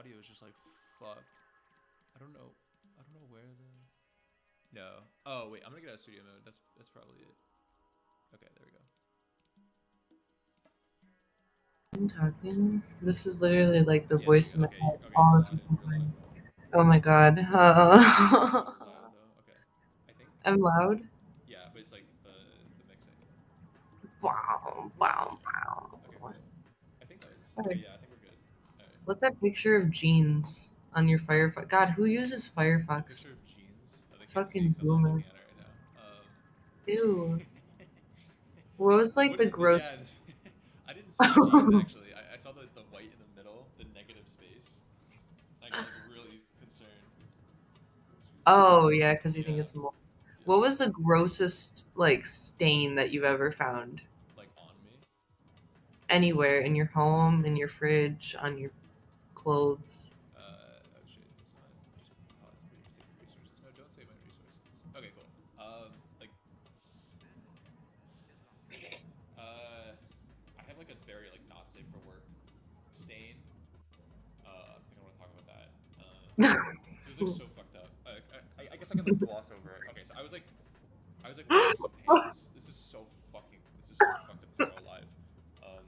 audio is just like fucked. I don't know. I don't know where the. No. Oh wait, I'm gonna get out of studio mode. That's probably it. Okay, there we go. I'm talking. This is literally like the Yeah, there you voice go. in my Okay, head okay, all you're the loud. You're loud time. now. Oh my god. Still loud though. Okay, I think. I'm loud. Yeah, but it's like the mixing. Wow, Okay, wow, okay, wow. cool. I think that was. Okay. Okay, yeah, I think we're good. All right. What's that picture of jeans on your Firefox? God, who uses A Firefox? picture of jeans. Oh, they can't see Fucking because I'm not boomer. looking at it right now. Ew. What was like What the is the gross? yeah? I didn't see the jeans actually. I saw the white in the middle, the negative space. I got like really concerned. Oh yeah, because you think Yeah, it's more. yeah. What was the grossest like stain that you've ever found? Like on me. Anywhere in your home, in your fridge, on your clothes. Oh shit! It's not just pause. Save your resources. No, don't save my resources. Okay, cool. Like I have like a very like not safe for work stain. I think I want to talk about that. It was like so fucked up. I guess I can like gloss over it. Okay, so I was like wearing some pants. This is so fucking. This is so fucked up. It's real life. Um,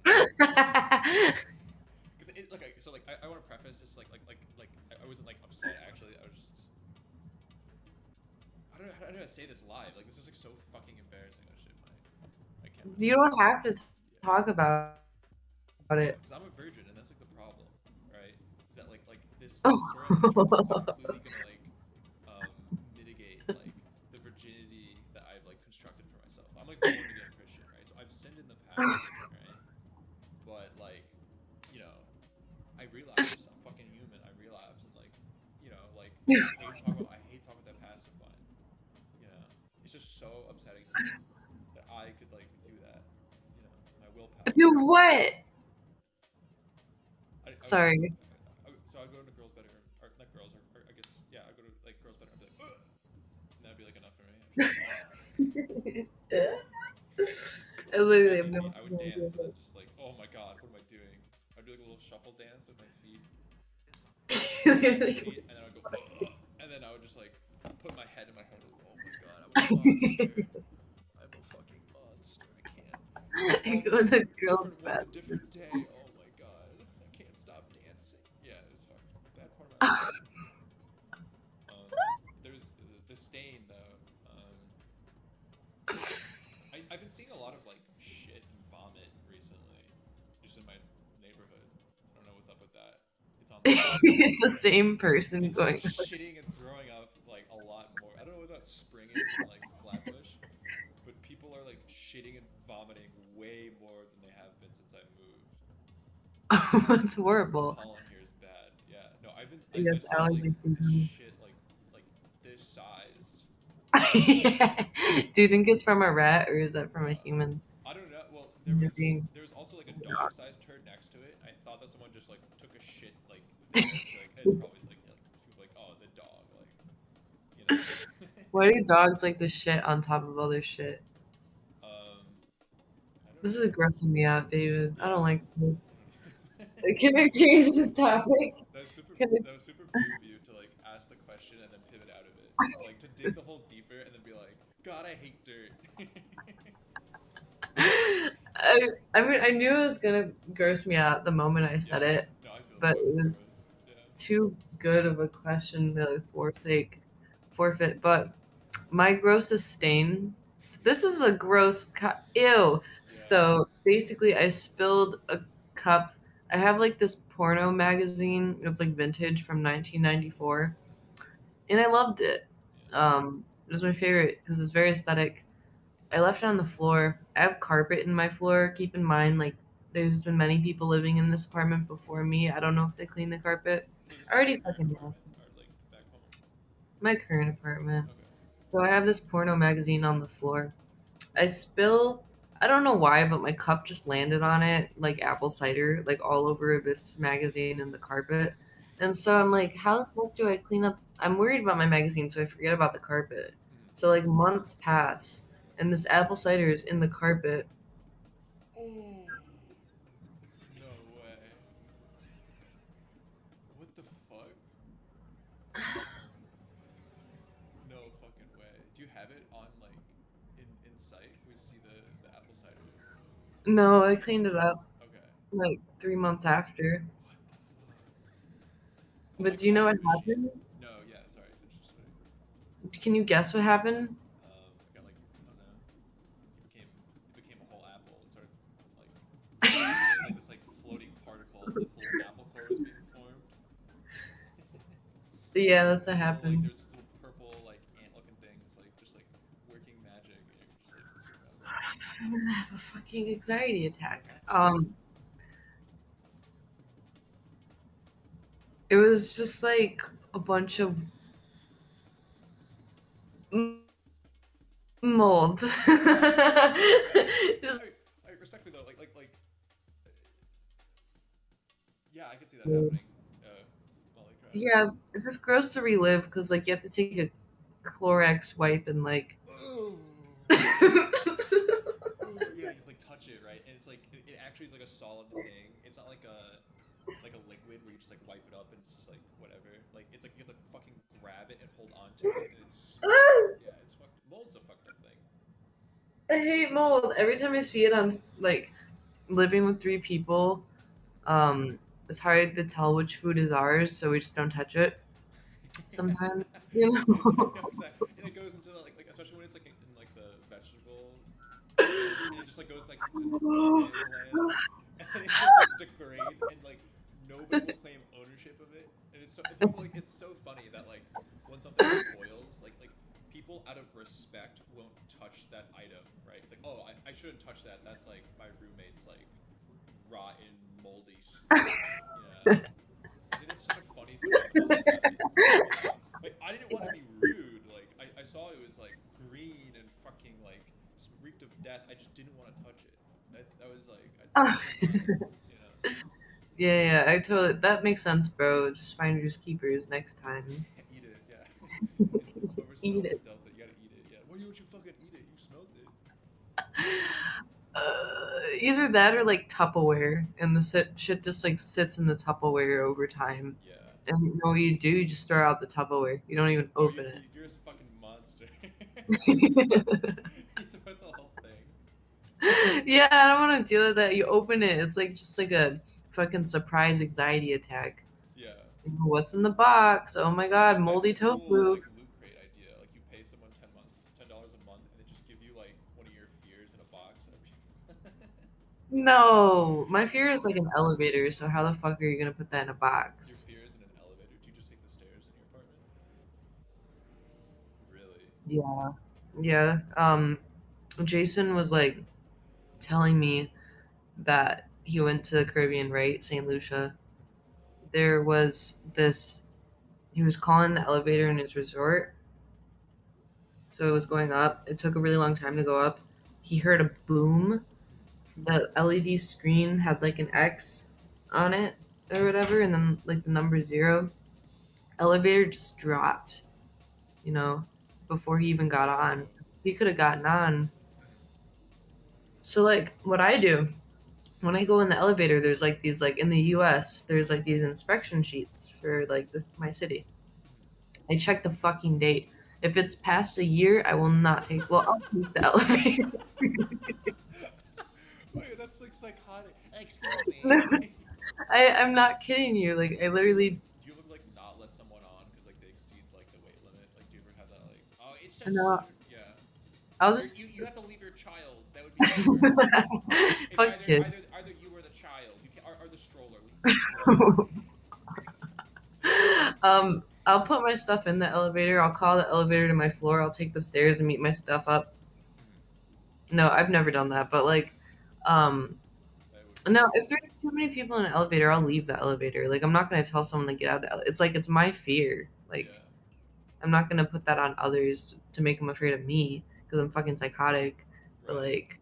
because it like so like I want to preface this I wasn't like upset actually. I was just I don't know how to say this live. Like this is like so fucking embarrassing. Oh shit, my camera's You not. don't have to Yeah. talk about No, it. because I'm a virgin, and that's like the problem, right? Is that this story I'm gonna share with you is like completely gonna um mitigate like the virginity that I've like constructed for myself. I'm like born again Christian, right? So I've sinned in the past, right? But like, you know, I relapse. I'm fucking human. I relapse, and I hate talking about that past of mine. You know, it's just so upsetting to me that I could like do that. You know, my willpower. Do what? I would just Sorry. so I'd go into girls' bedroom or not girls or I guess yeah I'd go to like girls' bedroom and be like ugh! And that'd be like enough for me. I'd be like I literally have I would no idea. dance and then just like oh my god what am I doing? I'd do like a little shuffle dance with my feet Literally. and then I'd go ugh! And then I would just like put my head in my hand like oh my god I'm a monster. I'm a fucking monster. I can't. I Oh, go in the girl a bathroom. different day. Oh my god, I can't stop dancing. Yeah, it was fucking bad part of my life. There's the stain though. I've been seeing a lot of like shit and vomit recently, just in my neighborhood. I don't know what's up with that. It's on the rise. It's the same person People are like going. shitting and throwing up like a lot more. I don't know what that spring is in like Flatbush, but people are like shitting and vomiting way more than they have been since I moved. That's The horrible. pollen here is bad. Yeah. No, Yes, I've saw like allergy season. shit like this sized. Yeah. Do you think it's from a rat or is that from a Uh, human? I don't know. Well, You're being there was also like a dog sized turd next to it. I thought that someone just like took a shit like there. Like it's probably people like oh the dog you know. Why do dogs like the shit on top of other shit? um I don't This is know. grossing me out, David. I Yeah. don't like this. Can I change the topic? Can I... That was super brave of you to like ask the question and then pivot out of it. Like to dig the hole deeper and then be like, God, I hate dirt. I mean, I knew it was gonna gross me out the moment I said Yeah. it, No, I feel but so it was gross. Yeah. too good of a question to forsake, forfeit. But my grossest stain. This is a gross. Ew. Yeah. So basically, I spilled a cup. I have like this porno magazine. It's like vintage from 1994, and I loved it. Yeah. It was my favorite because it's very aesthetic. I left it on the floor. I have carpet in my floor. Keep in mind, like, there's been many people living in this apartment before me. I don't know if they clean the carpet. So this I is your already current fucking know. apartment or like back home? My current apartment. Okay. So I have this porno magazine on the floor. I spill, I don't know why, but my cup just landed on it, like apple cider, like all over this magazine and the carpet. And so I'm like, how the fuck do I clean up? I'm worried about my magazine, so I forget about the carpet. Mm. So like months pass, and this apple cider is in the carpet. Oh no way! What the you have it on like in sight? We see the apple cider. No, I cleaned it up Okay. like 3 months after. What the fuck? Oh my But do you know what coffee machine. happened? No, yeah, sorry, finish your story. Can you guess what happened? I got like I don't know. It became a whole apple and started like there was like this like floating particle. This little apple core was being formed. Yeah, that's what This little like happened. there's this little purple like ant looking thing. It's like just like working magic, and you're just like surrounded. I'm gonna have a fucking anxiety What attack. happened? It was just like a bunch of mold. Just I respectfully though, uh, yeah, I could see that happening. Molly crap. yeah, it's just gross to relive because like you have to take a Clorox wipe and like. Oh. Oh yeah, you like touch it right, and it's like it actually is like a solid thing. It's not like a liquid where you just like wipe it up and it's just like whatever. Like it's like you have to fucking grab it and hold on to it, and it's smooth. Yeah, it's fucked. Mold's a fucked up thing. I hate mold. Every time I see it on like living with 3 people, it's hard to tell which food is ours, so we just don't touch it. Sometimes, you I know. know exactly, and it goes into like especially when it's like in like the vegetable thing, and it just like goes like into no man's land, and then it just like degrades, and like nobody will claim ownership of it, and it's so and people like it's so funny that like when something spoils, like people out of respect won't touch that item, right? It's like oh I shouldn't touch that. That's like my roommate's like rotten moldy spoon. Yeah. I think that's such a funny thing to do with that. Yeah. Like I didn't want to be rude. Like I saw it was like green and fucking like reeked of death. I just didn't want to touch it. That was like I didn't want it. You know. Yeah, I totally. That makes sense, bro. Just finders keepers next time. Eat it. Yeah. Whoever Eat smelled it. it dealt it. You gotta eat it. Yeah. Why don't you fucking eat it? You smelled it. Either that or like Tupperware, and the shit just like sits in the Tupperware over time. Yeah. And you know what you do? You just throw out the Tupperware. You don't even Oh, open you're a fucking monster. it. You throw out the whole thing. Yeah, I don't want to deal with that. You open it, it's like just like a fucking surprise anxiety attack. Yeah. What's in the box? Oh my god, I have moldy a cool tofu. like loot crate idea. Like you pay someone $10 a month, and they just give you like one of your fears in a box every. No, my fear is like an elevator, so how the fuck are you gonna put that in a Your box? fears in an elevator? Do you just take the stairs in your apartment? Really? Yeah. Yeah. Jason was like telling me that he went to the Caribbean, right? St. Lucia. There was this, he was calling the elevator in his resort. So it was going up. It took a really long time to go up. He heard a boom. The LED screen had like an X on it or whatever, and then like the number 0. Elevator just dropped, you know, before he even got on. Whoa. He could have gotten on. Mhm, So like what I do when I go in the elevator, there's like these like in the US, there's like these inspection sheets for like this my city. mhm. I check the fucking date. If it's past a year, I will not take. Well, I'll take the elevator. Wait, that's like psychotic. Excuse No, me. I'm not kidding you. Like I literally, Do you ever like not let someone on because like they exceed like the weight limit? Like, do you ever have that like, oh, it's so no, soon? Yeah. I'll Or just you have to leave your child. That would be better. It's fuck kids. either you or the child. You can or the stroller. We can keep the stroller. I'll put my stuff in the elevator. I'll call the elevator to my floor. I'll take the stairs and meet my stuff up. Mhm. No, I've never done that, but like, um, That would be no, if crazy. there's too many people in an elevator, I'll leave the elevator. Like, I'm not gonna tell someone to get out of the elevator. It's like it's my fear. Like, Yeah. I'm not gonna put that on others to make them afraid of me because I'm fucking psychotic. But Right. like,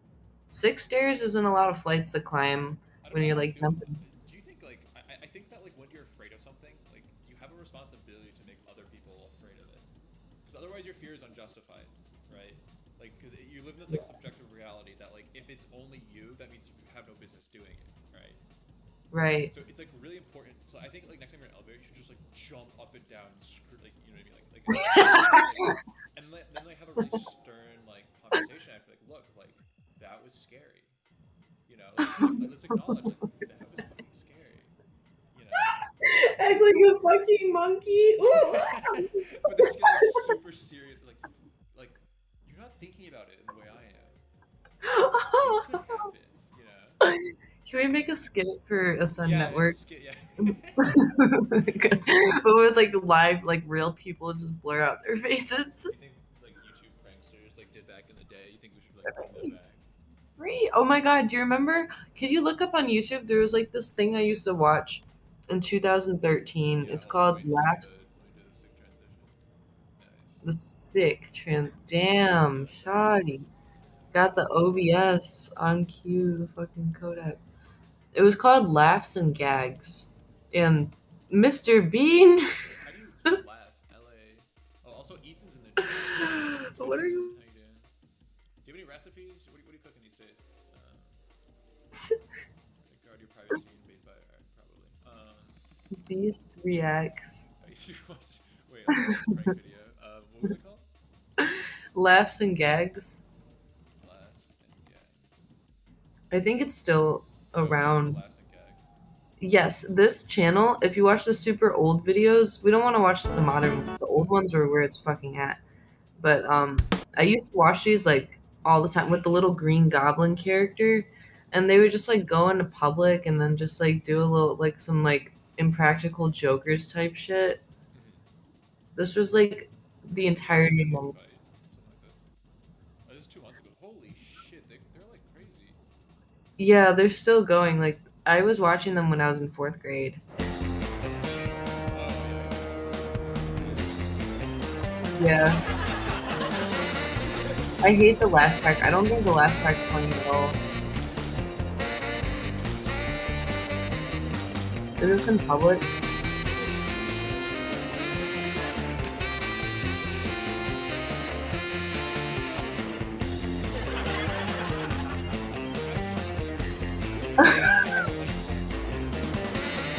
6 stairs isn't a lot of flights to climb I don't when know you're how you like feel. jumping. Do you think like I think that like when you're afraid of something, like you have a responsibility to make other people afraid of it, because otherwise your fear is unjustified, right? Like because you live in this like subjective reality that like if it's only you, that means you have no business doing it, right? Right. So it's like really important. So I think like next time you're in an elevator, you should just like jump up and down, like you know what I mean, like and then like have a really stern like conversation. I feel like, look, like that was scary. You know, like let's acknowledge like that was fucking scary. You know. Act like a fucking monkey. Ooh. But then just get like super serious, like you're not thinking about it in the way I am. This could happen, you know. Can we make a skit for Ascend Yeah, Network? yeah. But with like live, like real people just blur out their faces. You think like YouTube pranksters like did back in the day? You think we should like bring that back? Right. Oh my god, do you remember? Could you look up on YouTube? There was like this thing I used to watch in 2013. Yeah, It's hold on. called Laughs Let me do the sick transition. Nice. the Sick Trans. Yeah, Damn, yeah. shoddy. Got the OBS on cue, the fucking Kodak. It was called Laughs and Gags. And Mr. Bean. How do you spell laugh? L-A. Oh, also Ethan's in the chat. What's good, What are Ethan? you? How you doing? Do you have any recipes? What are you cooking these days? Guard your privacy invaded by art, probably. Beast reacts. You watched, wait, I watched this prank video. What was it called? Laughs and Gags. Laughs and gags. I think it's still Oh, is it still around. laughs and gags? Yes, this channel, if you watch the super old videos, we don't want to watch the modern ones. The old ones are where it's fucking at. But I used to watch these like all the time with the little green goblin character, and they would just like go into public and then just like do a little like some like impractical jokers type shit. Mm-hmm. This was like the When did entirety of they my. fight? Something like this. Oh, this is 2 months ago. Holy shit, they're like crazy. Yeah, they're still going. Like I was watching them when I was in fourth grade. Oh yeah, I see. Yeah, I hate the laugh track. I don't think the laugh track's funny at all. Is this in public?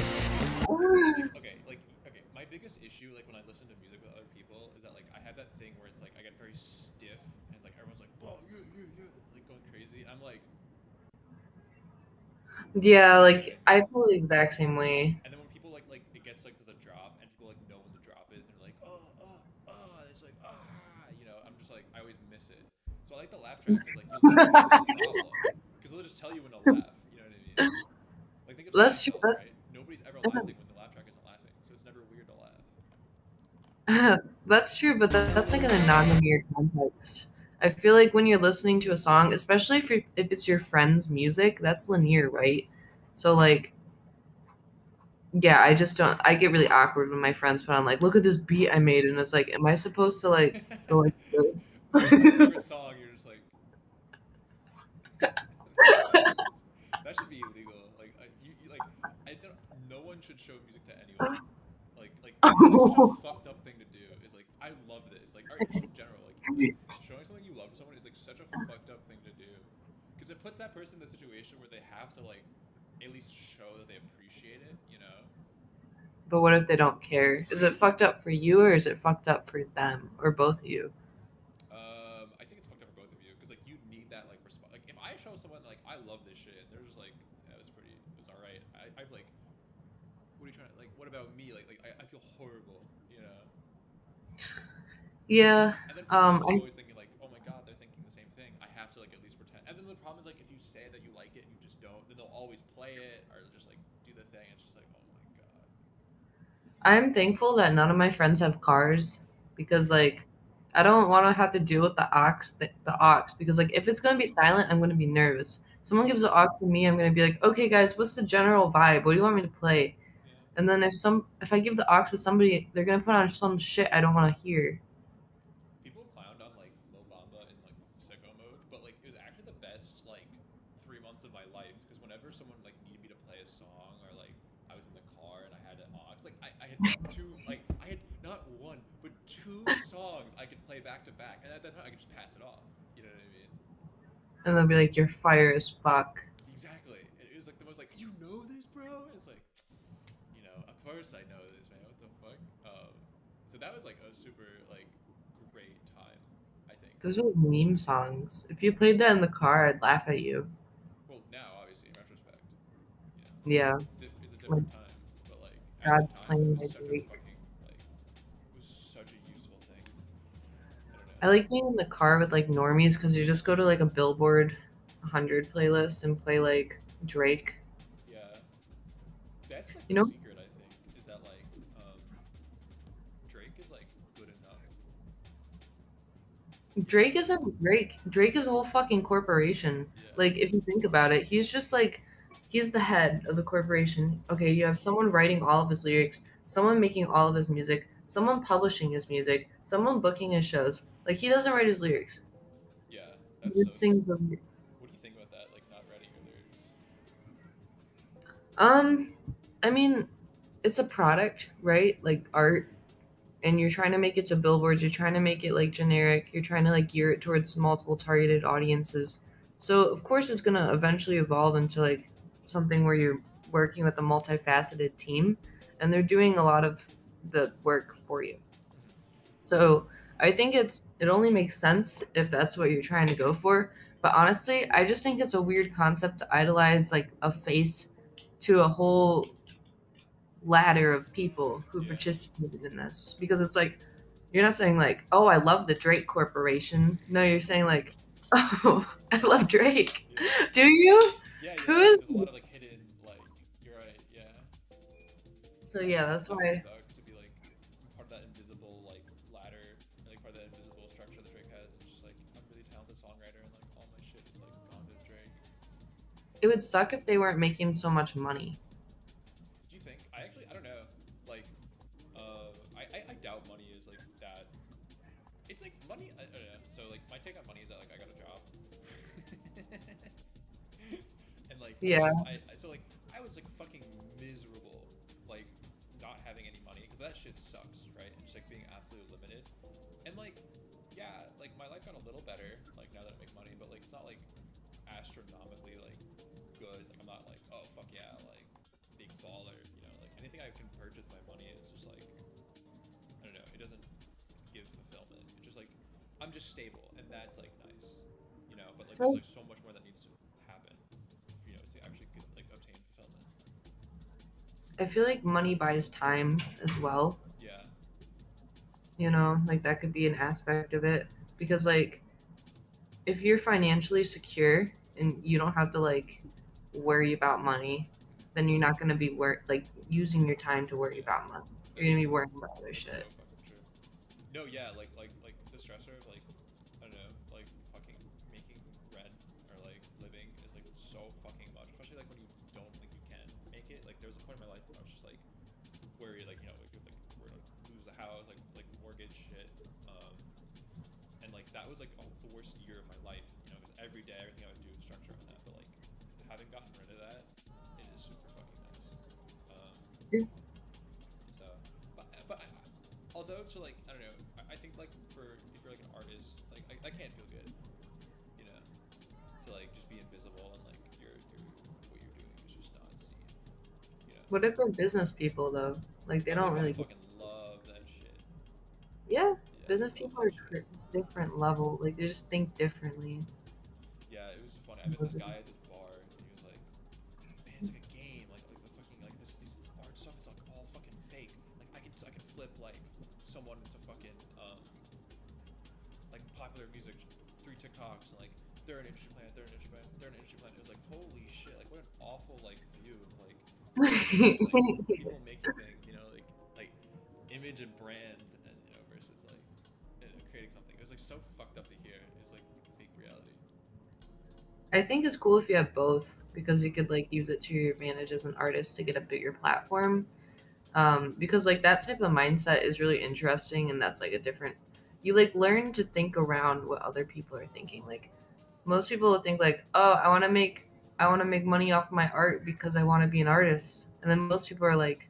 It's like okay. My biggest issue, like when I listen to music with other people, is that like I have that thing where it's like I get very stiff and like everyone's like, "Oh yeah, yeah, yeah," like going crazy. I'm like, Yeah, okay. like I feel the exact same way. And then when people like it gets like to the drop and people like know when the drop is, and they're like, it's like you know. I'm just like I always miss it. So I like the laugh track because like you'll never know the problem because they'll just tell you when to laugh. You know what I mean? Like think of That's true. Seinfeld, right? Nobody's ever laughing when the laugh track isn't laughing, so it's never weird to laugh. That's true, but that's like in a non-linear context. I feel like when you're listening to a song, especially if it's your friend's music, that's linear, right? So like, yeah, I just don't. I get really awkward when my friends put on like, "Look at this beat I made," and it's like, am I supposed to like go like this? When it's your favorite song, you're just like, that's hilarious. That should be illegal. Like, like, I don't. No one should show music to anyone. It's like such a fucked up thing to do. Is like, I love this. Like, art just in general. Like showing something you love to someone is like such a fucked up thing to do, because it puts that person in a situation where they have to like at least show that they appreciate it. You know? But what if they don't care? Is it fucked up for you or is it fucked up for them or both of you? I think it's fucked up for both of you because like you need that like response. Like if I show someone like I love this shit and they're just like, yeah, it was all right. I've like, what are you trying to like? What about me? I feel horrible, you know. Yeah. And then for me, like I always thinking like, oh my god, they're thinking the same thing. I have to like at least pretend. And then the problem is like if you say that you like it and you just don't, then they'll always play it or just like do the thing. It's just like, oh my god. I'm thankful that none of my friends have cars because like I don't want to have to deal with the aux because like if it's gonna be silent, I'm gonna be nervous. Someone gives the aux to me, I'm gonna be like, okay, guys, what's the general vibe? What do you want me to play? Yeah. And then if I give the aux to somebody, they're gonna put on some shit I don't want to hear. People clowned on like Mo Bamba in like sicko mode, but like it was actually the best like 3 months of my life because whenever someone like needed me to play a song or like I was in the car and I had an aux, like I had two like I had not one but two songs I could play back to back, and at that time I could just pass it off. You know what I mean? And they'll be like, you're fire as fuck. Exactly. It was like the most like you know this, bro. And it's like of course I know this, man. What the fuck? So that was like a super like great time, I think. Those are meme songs. If you played that in the car, I'd laugh at you. Well, now obviously in retrospect, you know, Yeah, it's a like different time, but like at the God's time it playing was my such a Drake. fucking like it was such a useful thing. I don't know. I like being in the car with like normies because you just go to like a Billboard 100 playlist and play like Drake. Yeah, that's like You the know, secret. I think is that like Drake is like good enough. Drake isn't Drake. Drake is a whole fucking corporation. Yeah, Like, if you think about it, he's just like, he's the head of the corporation. Okay, you have someone writing all of his lyrics, someone making all of his music, someone publishing his music, someone booking his shows. Like, he doesn't write his lyrics. yeah, He that's so just true. sings the lyrics. What do you think about that? Like not writing your lyrics? Um, I mean, it's a product, right? Like art, and you're trying to make it to billboards, you're trying to make it like generic, you're trying to like gear it towards multiple targeted audiences. So of course it's going to eventually evolve into like something where you're working with a multifaceted team and they're doing a lot of the work for you. Hmm. So I think it only makes sense if that's what you're trying to go for. But honestly, I just think it's a weird concept to idolize like a face to a whole ladder of people who Yeah, participated in this, because it's like you're not saying like, oh, I love the Drake Corporation. No, you're saying like, oh, I love Drake. yeah, Do you? yeah, Who yeah. is There's a lot of like hidden like. You're right. Yeah, So yeah, that's that would why. suck to be like part of that invisible like ladder, like part of that invisible structure that Drake has. It's just like I'm a really talented songwriter and like all my shit is like gone to Drake. It would suck if they weren't making so much money. Do you think? I don't know. Like I doubt money is like that. It's like money. I don't know. So like my take on money is that like I got a job, and like Yeah. so like I was like fucking miserable, like not having any money because that shit sucks, right? And just like being absolutely limited, and like yeah, like my life got a little better like now that I make money, but like it's not like astronomically like good. Like I'm not like oh fuck yeah like big baller, you know, like anything I can purchase with my money is just like I don't know, it doesn't give fulfillment. It's just like I'm just stable and that's like nice. You know, but I like feel there's like, like so much more that needs to happen, you know, to actually get, like obtain fulfillment. I feel like money buys time as well. Yeah. You know, like that could be an aspect of it, because like if you're financially secure and you don't have to like worry about money, Hmm. then you're not going to be like using your time to worry Yeah. about money. You're That's going to be true. worrying about other That's so shit. fucking true. No, yeah, like the stressor of like I don't know, like fucking making rent or like living is like so fucking much, especially like when you don't think you can make it. Like there was a point in my life where I was just like worried, like you know, like we're gonna lose the house, like mortgage shit, um, and like that was like the worst year of my life, you know, because every day everything I would do was structured around that. But like having gotten rid of that, it is super fucking nice. Um, Yeah. so, but although to like I don't know, I think like for if you're like an artist, like that can't feel good, you know, to like just be invisible and like you're what you're doing is just not seen, you know. What if they're business people though? Like they Oh, they don't probably really. fucking love that shit. Yeah, Yeah, they business love people that are shit. different level. Like they just think differently. Yeah, it was funny. I met this guy at this bar, and he was like, "Man, it's like a game. Like the fucking like this art stuff is like all fucking fake. Like I can flip like someone into fucking like popular music, 3 TikToks, and like they're an industry plant, they're an industry plant, they're an industry plant." It was like holy shit. Like what an awful like view of like people making things. You know, like image and brand, and you know versus like creating something. It was like so fucked up to hear. It was like fake reality. I think it's cool if you have both, because you could like use it to your advantage as an artist to get a bigger platform. Because like that type of mindset is really interesting, and that's like a different. You like learn to think around what other people are thinking. Like most people would think like, oh, I want to make money off my art because I want to be an artist, and then most people are like,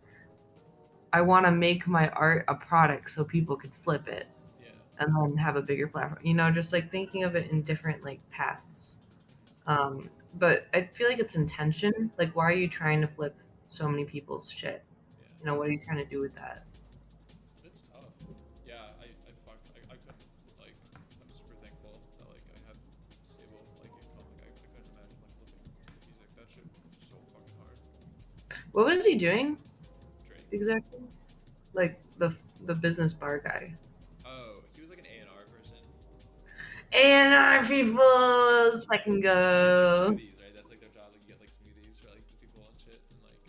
I want to make my art a product so people could flip it Yeah. and then have a bigger platform. You know, just like thinking of it in different like paths. But I feel like it's intention. Like, why are you trying to flip so many people's shit? Yeah. You know, what are you trying to do with that? It's tough. Yeah, I fucked. I couldn't. What was he doing Drake. exactly? Like the business bar guy. Oh, he was like an A&R person. A&R people, let's fucking He had the go. smoothies, right? That's like their job. Like you get like smoothies for like the people and shit. And like,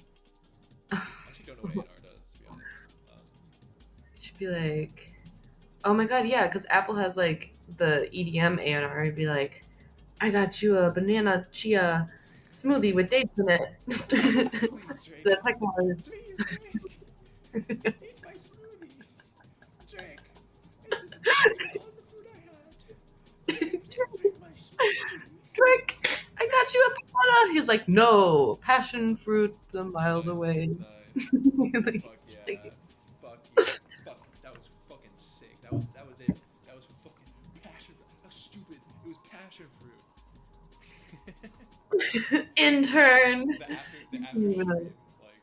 I actually don't know what A&R does, to be honest. It should be like, oh my god, yeah, because Apple has like the EDM A&R. It'd be like, I got you a banana chia smoothie with dates in it. Please, Drake. The tech was. Please, Drake. Eat my smoothie. Drake. This was all the food I had. Please drink my smoothie. Drake, I got you a banana. He's like, no, passion fruit miles Nice, away. nice. Like, Fuck yeah. Fuck yeah. Fuck. That was fucking sick. That was it. That was fucking passion. How stupid. It was passion fruit. intern. The after stream like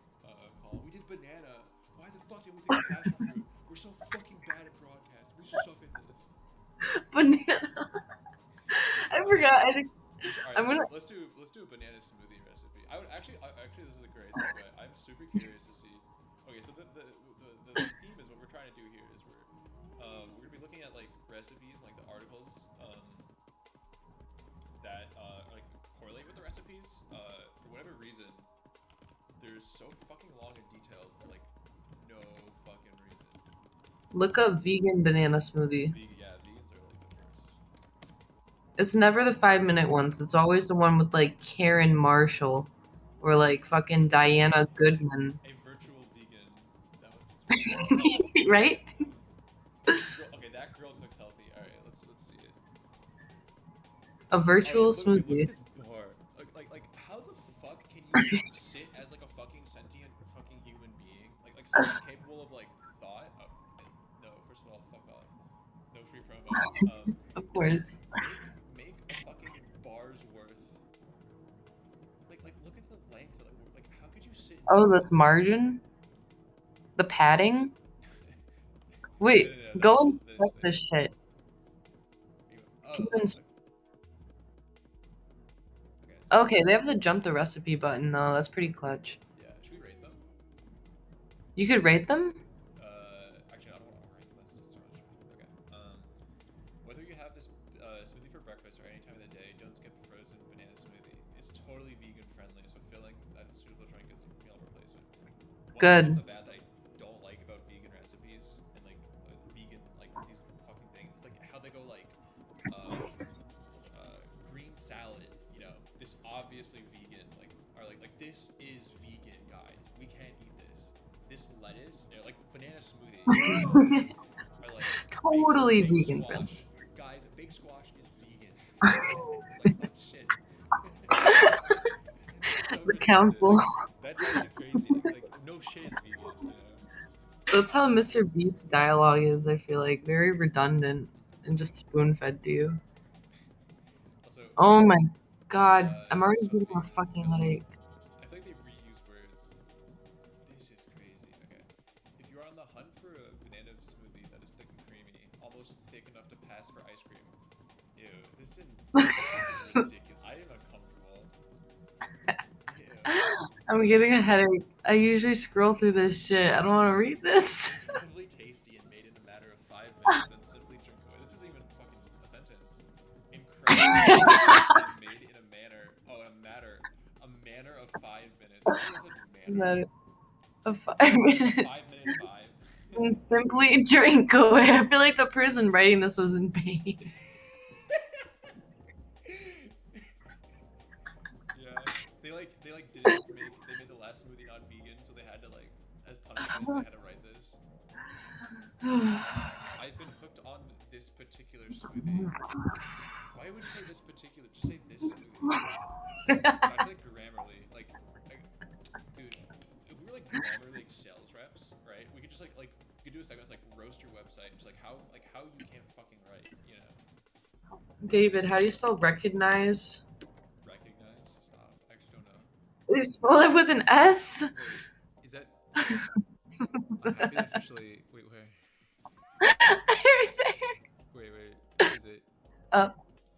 call. We did banana. Why the fuck did we think of passion fruit? We're so fucking bad at broadcast. We suck at this. Banana. I forgot. I think All right, I'm gonna. let's do a banana smoothie recipe. I would actually this is a great segue. I'm super curious to see. Okay, so the theme is what we're trying to do here is we're gonna be looking at like recipes, like the articles that like correlate with the recipes. For whatever reason, they're so fucking long and detailed for like no fucking reason. Look up vegan banana smoothie. Yeah, vegans are like the worst. It's never the 5 minute ones. It's always the one with like Karen Marshall or like fucking Diana Goodman. A virtual vegan. That one's Right? okay, that girl cooks healthy. All right, let's see it. A virtual Look at smoothie. this bar. Like, how the fuck can you sit as like a fucking sentient fucking human being? Like someone capable of like thought. Oh, no, first of all, fuck off. No free promo. Of And then course. make a fucking bar's worth. Like look at the length of like how could you sit? Oh, that's margin? The padding? Wait, No, go that's and this check thing. this shit. Oh, okay. Okay, they have the jump the recipe button though. That's pretty clutch. Yeah, should we rate them? You could rate them? Actually, I don't want to rate them. That's just too much. Okay. Whether you have this smoothie for breakfast or any time of the day, don't skip the frozen banana smoothie. It's totally vegan friendly, so feeling that a suitable drink is a meal replacement. One thing off Good. the bat that I don't like about vegan recipes and like vegan like these fucking things, like how they go like green salad. You know, this obviously vegan. Like are like this is vegan, guys. We can't eat this. This lettuce, like banana smoothie, are like Totally baked vegan friendly. squash. Guys, baked squash is vegan. It's like, oh shit. So The redundant. council. That drives me crazy. Like, no shit is vegan, you know? That's how Mr. Beast's dialogue is, I feel like. Very redundant and just spoon fed to you. Also, Oh my god. I'm already so getting a vegan. fucking headache. I feel like they reuse words. This is crazy. Okay. If you're on the hunt for a banana smoothie that is thick and creamy, almost thick enough to pass for ice cream. Ew, this is ridiculous. I am uncomfortable. Ew. I'm getting a headache. I usually scroll through this shit. I don't want to read this. Incredibly tasty and made in a matter of 5 minutes, then simply drink away. This isn't even fucking a sentence. Incredibly tasty and made in a manner. Oh, a manner of 5 minutes. What is a manner? Of 5 minutes. 5 minute 5. And simply drink away. I feel like the person writing this was in pain. Yeah, they made the last smoothie not vegan, so they had to like as punishment they had to write this. I've been hooked on this particular smoothie. Why would you say this particular? Just say this smoothie. I feel like Grammarly, dude, if we were like Grammarly like sales reps, right? We could just like we could do a segment that's like roast your website, just like how you can't fucking write, you know? David, how do you spell recognize? Recognize? Stop. I actually don't know. You spell it with an S? Wait, is that? I'm happy to officially. Wait. Right there. Wait. Is it?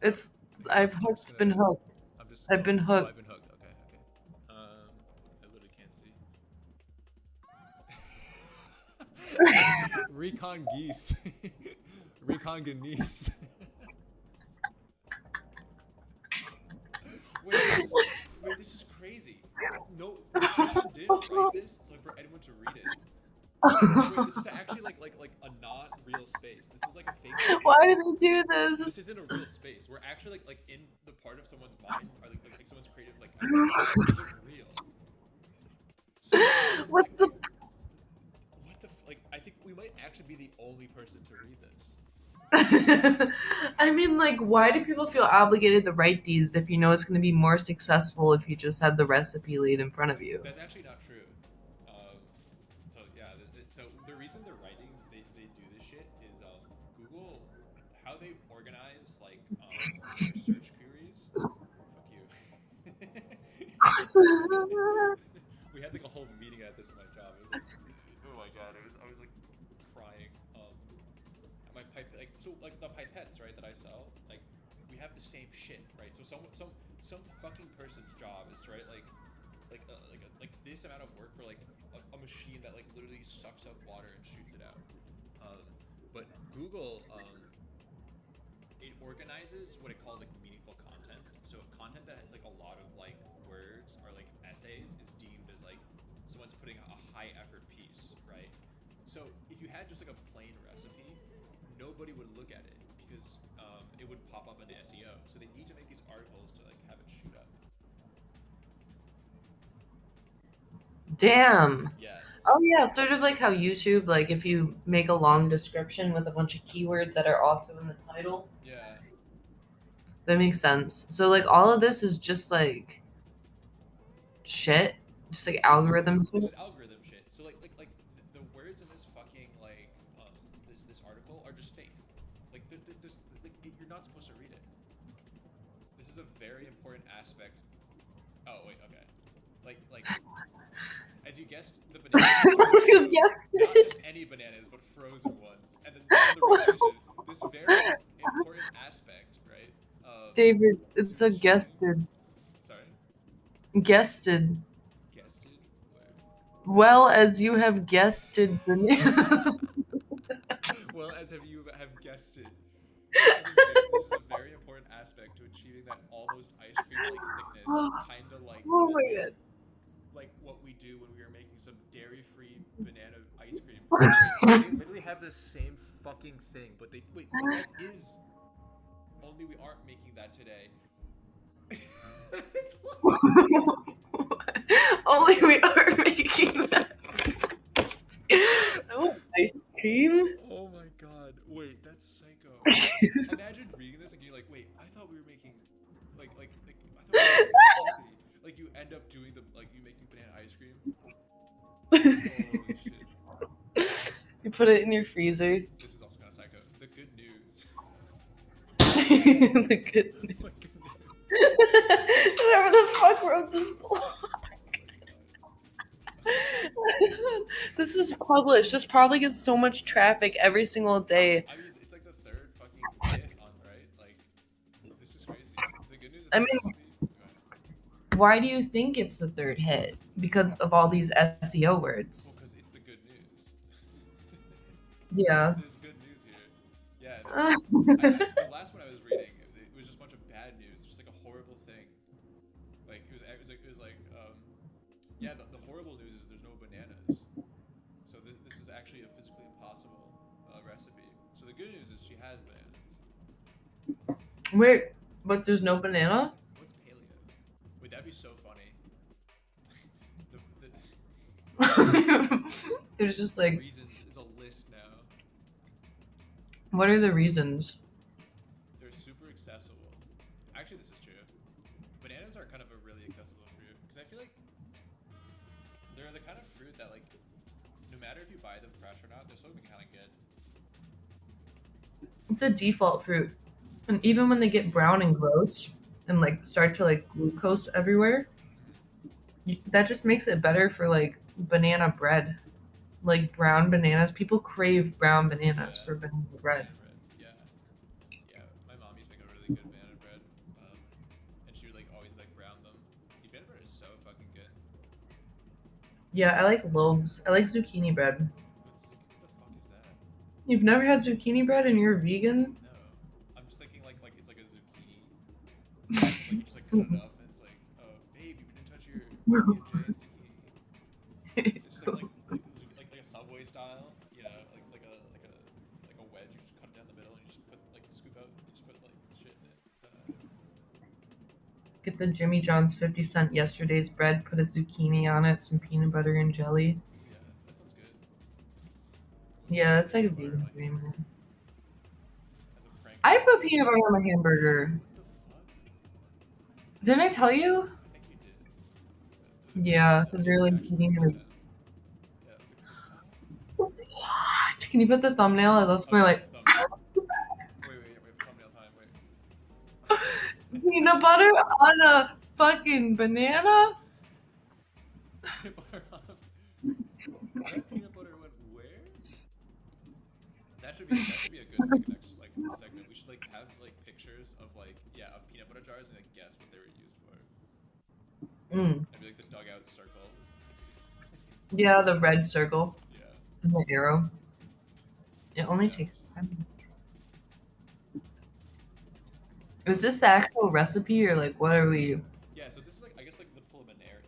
It's. I've been hooked. I'm just. I've been Oh, hooked. I've been hooked. Okay. I literally can't see. Recon geese. Recon geese. Wait, this is crazy. No, this person didn't write this so for anyone to read it. Wait, this is actually like a not real space. This is like a fake Why place. did they do this? This isn't a real space. We're actually like in the part of someone's mind or like someone's creative like idea that isn't real. So What's the what the like? I think we might actually be the only person to read this. I mean, like, why do people feel obligated to write these if you know it's going to be more successful if you just had the recipe laid in front of you? That's actually not true. So yeah, so the reason they're writing they do this shit is Google how they organize like their search queries. Fuck you. We had like a whole meeting at this in my job. It was like, oh my god, I was like crying. At my pipe like so like the pipettes right that I sell like we have the same shit right. So some fucking person's job is to write like this amount of work for like a machine that like literally sucks up water and shoots it out. But Google it organizes what it calls like meaningful content. So content that has like a lot of like words or like essays is deemed as like someone's putting a high effort piece, right? So if you had just like a plain recipe, nobody would look at it because it would pop up in the SEO. So they need to make these articles to like have it shoot up. Damn. Yeah. Oh yeah, sort of like how YouTube, like if you make a long description with a bunch of keywords that are also in the title. Yeah. That makes sense. So like all of this is just like shit, just like algorithm This shit. is algorithm shit. So like the words in this fucking like this article are just fake. Like there's like you're not supposed to read it. This is a very important aspect. Oh wait, okay. Like as you guessed, the bananas. You guessed Not it. just any bananas, but frozen ones. And then on the right section, this very important aspect, right? David, it's a this shit. guested. Sorry, Guested. guessed it. Where? Well, as you have guested bananas. Well, as have guessed it. This is a very important aspect to achieving that almost ice cream like thickness, Oh kind of my god. like what we do when we are making some dairy-free banana ice cream. They literally have the same fucking thing, but they wait. That is only we aren't making that today. Only we are making that. Oh, ice cream? Oh my god! Wait, that's psycho. Imagine reading this and being like, "Wait, I thought we were making, I thought we were making coffee." Like you end up doing you making banana ice cream. Holy shit! You put it in your freezer. This is also kind of psycho. The good news. The good news. What good news? Whoever the fuck wrote this blog. This is published. This probably gets so much traffic every single day. I mean, it's like the third fucking hit on right. Like, this is crazy. The good news is I the mean, recipe. why do you think it's the third hit? Because of all these SEO words. Well, because it's the good news. Yeah. There's good news here. Yeah. The last one I was reading, it was just a bunch of bad news, just like a horrible thing. Like it was like yeah. The horrible news is there's no bananas. So this is actually a physically impossible recipe. So the good news is she has bananas. Wait, but there's no banana? What's paleo? Wait, that'd be so funny. It's just like, reasons is a list now. what are the reasons? They're super accessible. Actually, this is true. Bananas are kind of a really accessible fruit because I feel like they're the kind of fruit that like no matter if you buy them fresh or not, they're still gonna be kind of good. It's a default fruit. And even when they get brown and gross and like start to like glucose everywhere, that just makes it better for like banana bread. Like brown bananas. People crave brown bananas for banana bread. Yeah. Yeah. My mom used to make a really good banana bread. And she would like always like brown them. The banana bread is so fucking good. Yeah, I like loaves. I like zucchini bread. What the fuck is that? You've never had zucchini bread and you're vegan? No, I'm just thinking like it's like a zucchini, like you just like cut it up and it's like, oh babe, you didn't touch your PB and J and zucchini. It's just like a Subway style, you know, like a wedge. You just cut it down the middle and you just put like scoop out. You just put like shit in it. Is that how it is? Get the Jimmy John's 50-cent yesterday's bread, put a zucchini on it, some peanut butter and jelly. Ooh yeah, that sounds good. Yeah, that's like a Peanut butter on vegan my dream. hamburger as a prank I call. put peanut butter on my hamburger. What the fuck? Didn't I tell you? I think you did. Yeah, I because think you're you like actually eating told me it. that. Yeah, that's a good call. What? Can you put the thumbnail as us going Okay, like thumbnail. Wait, thumbnail time. Wait. peanut butter on a fucking banana? Peanut butter on what? Peanut butter went where? That should be a good like next like segment. We should like have like pictures of like yeah of peanut butter jars and like guess what they were used for. Mm. Maybe like the dugout circle. Yeah, the red circle Yeah. and the arrow. It only takes Steps. 5 minutes. Is this the actual recipe or like what are we? Yeah. So this is like I guess like the preliminary.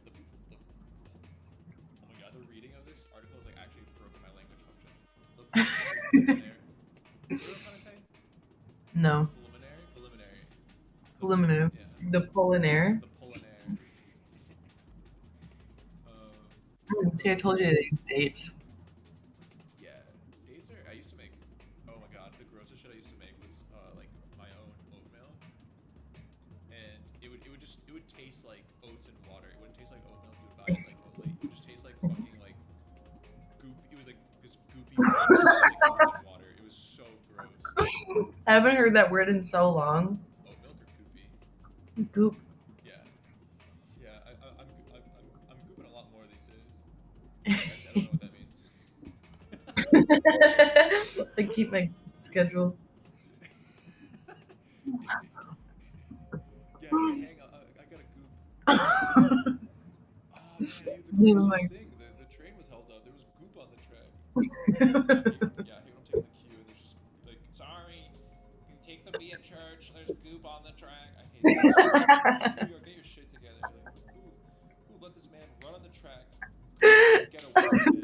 Oh my god, the reading of this article is like actually broken my language function. The preliminary. You know what I'm trying to say? No. Preliminary. Preliminary. Yeah. The Polinaire. The preliminary. Uh, See, I told you they use dates. yeah. Dates are. I used to make. Oh my god, the grossest shit I used to make was like my own oatmeal, and it would taste like oats and water. It wouldn't taste like oat milk. You would buy it like Oatly. It would just taste like fucking like goop. It was like this goopy water. It tasted like oats and water. It was so gross. I haven't heard that word in so long. Oat milk or goopy? Goop. Yeah. Yeah. I'm gooping a lot more these days. Actually, I don't know what that means. I keep my schedule. Yeah, hang on. I got a goop. Oh man, the grossest thing. The train was held up. There was goop on the track. Yeah, I hate when I'm taking the queue and there's just like, sorry, you take the B at church. There's goop on the track. I hate that. New York, get your shit together. Like, who let this man run on the track? Get away with it.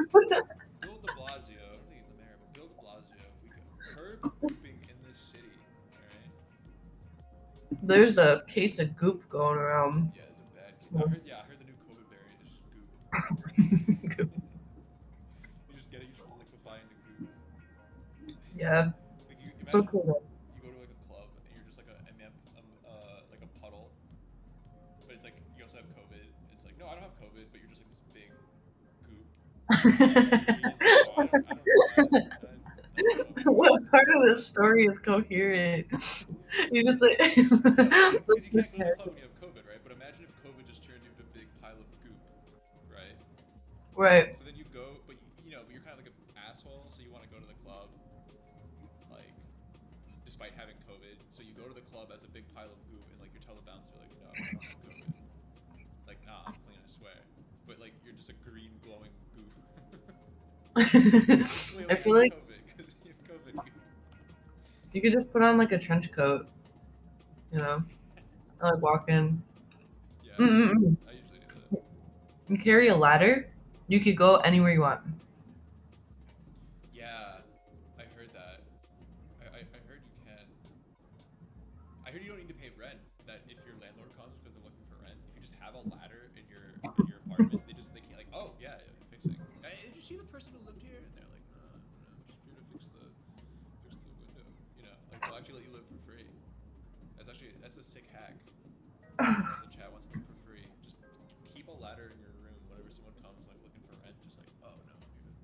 Bill de Blasio. I don't think he's the mayor, but Bill de Blasio. We go. Curb gooping in this city. All right. There's a case of goop going around. Yeah, it's a bad. I heard the new COVID variant is goop. Goop. You just get it. You just liquefy into goop. Yeah, Like you it's imagine okay though. you go to like a club and you're just like like a puddle, but it's like you also have COVID. It's like no, I don't have COVID, but you're just like this big goop. I don't know. What part of this story is coherent? You just like No, because what's you your can't go to the club when you have COVID, right? But imagine if COVID just turned into a big pile of goop, right? right? So then you go, but but you're kind of like an asshole, so you want to go to the club, like, despite having COVID. So you go to the club as a big pile of goop, and like you tell the bouncer, like, no, I don't have COVID. Like, nah, I'm clean, I swear. But like you're just a green glowing goop. I feel like COVID because you have COVID goop. you could just put on like a trench coat, you know, and like walk in. Yeah, Mm-mm-mm. I usually do that. You carry a ladder. You could go anywhere you want. Yeah, I heard that. I heard you can. I heard you don't need to pay rent. That if your landlord comes because they're looking for rent, if you just have a ladder in your apartment, they can't like, oh yeah, fixing. Hey, did you see the person who lived here? And they're like, no, I'm just here to fix the window. You know, like they'll actually let you live for free. That's a sick hack. As a chat wants to live for free, just keep a ladder in your room whenever someone comes like looking for rent. Just like, oh no, I'm here to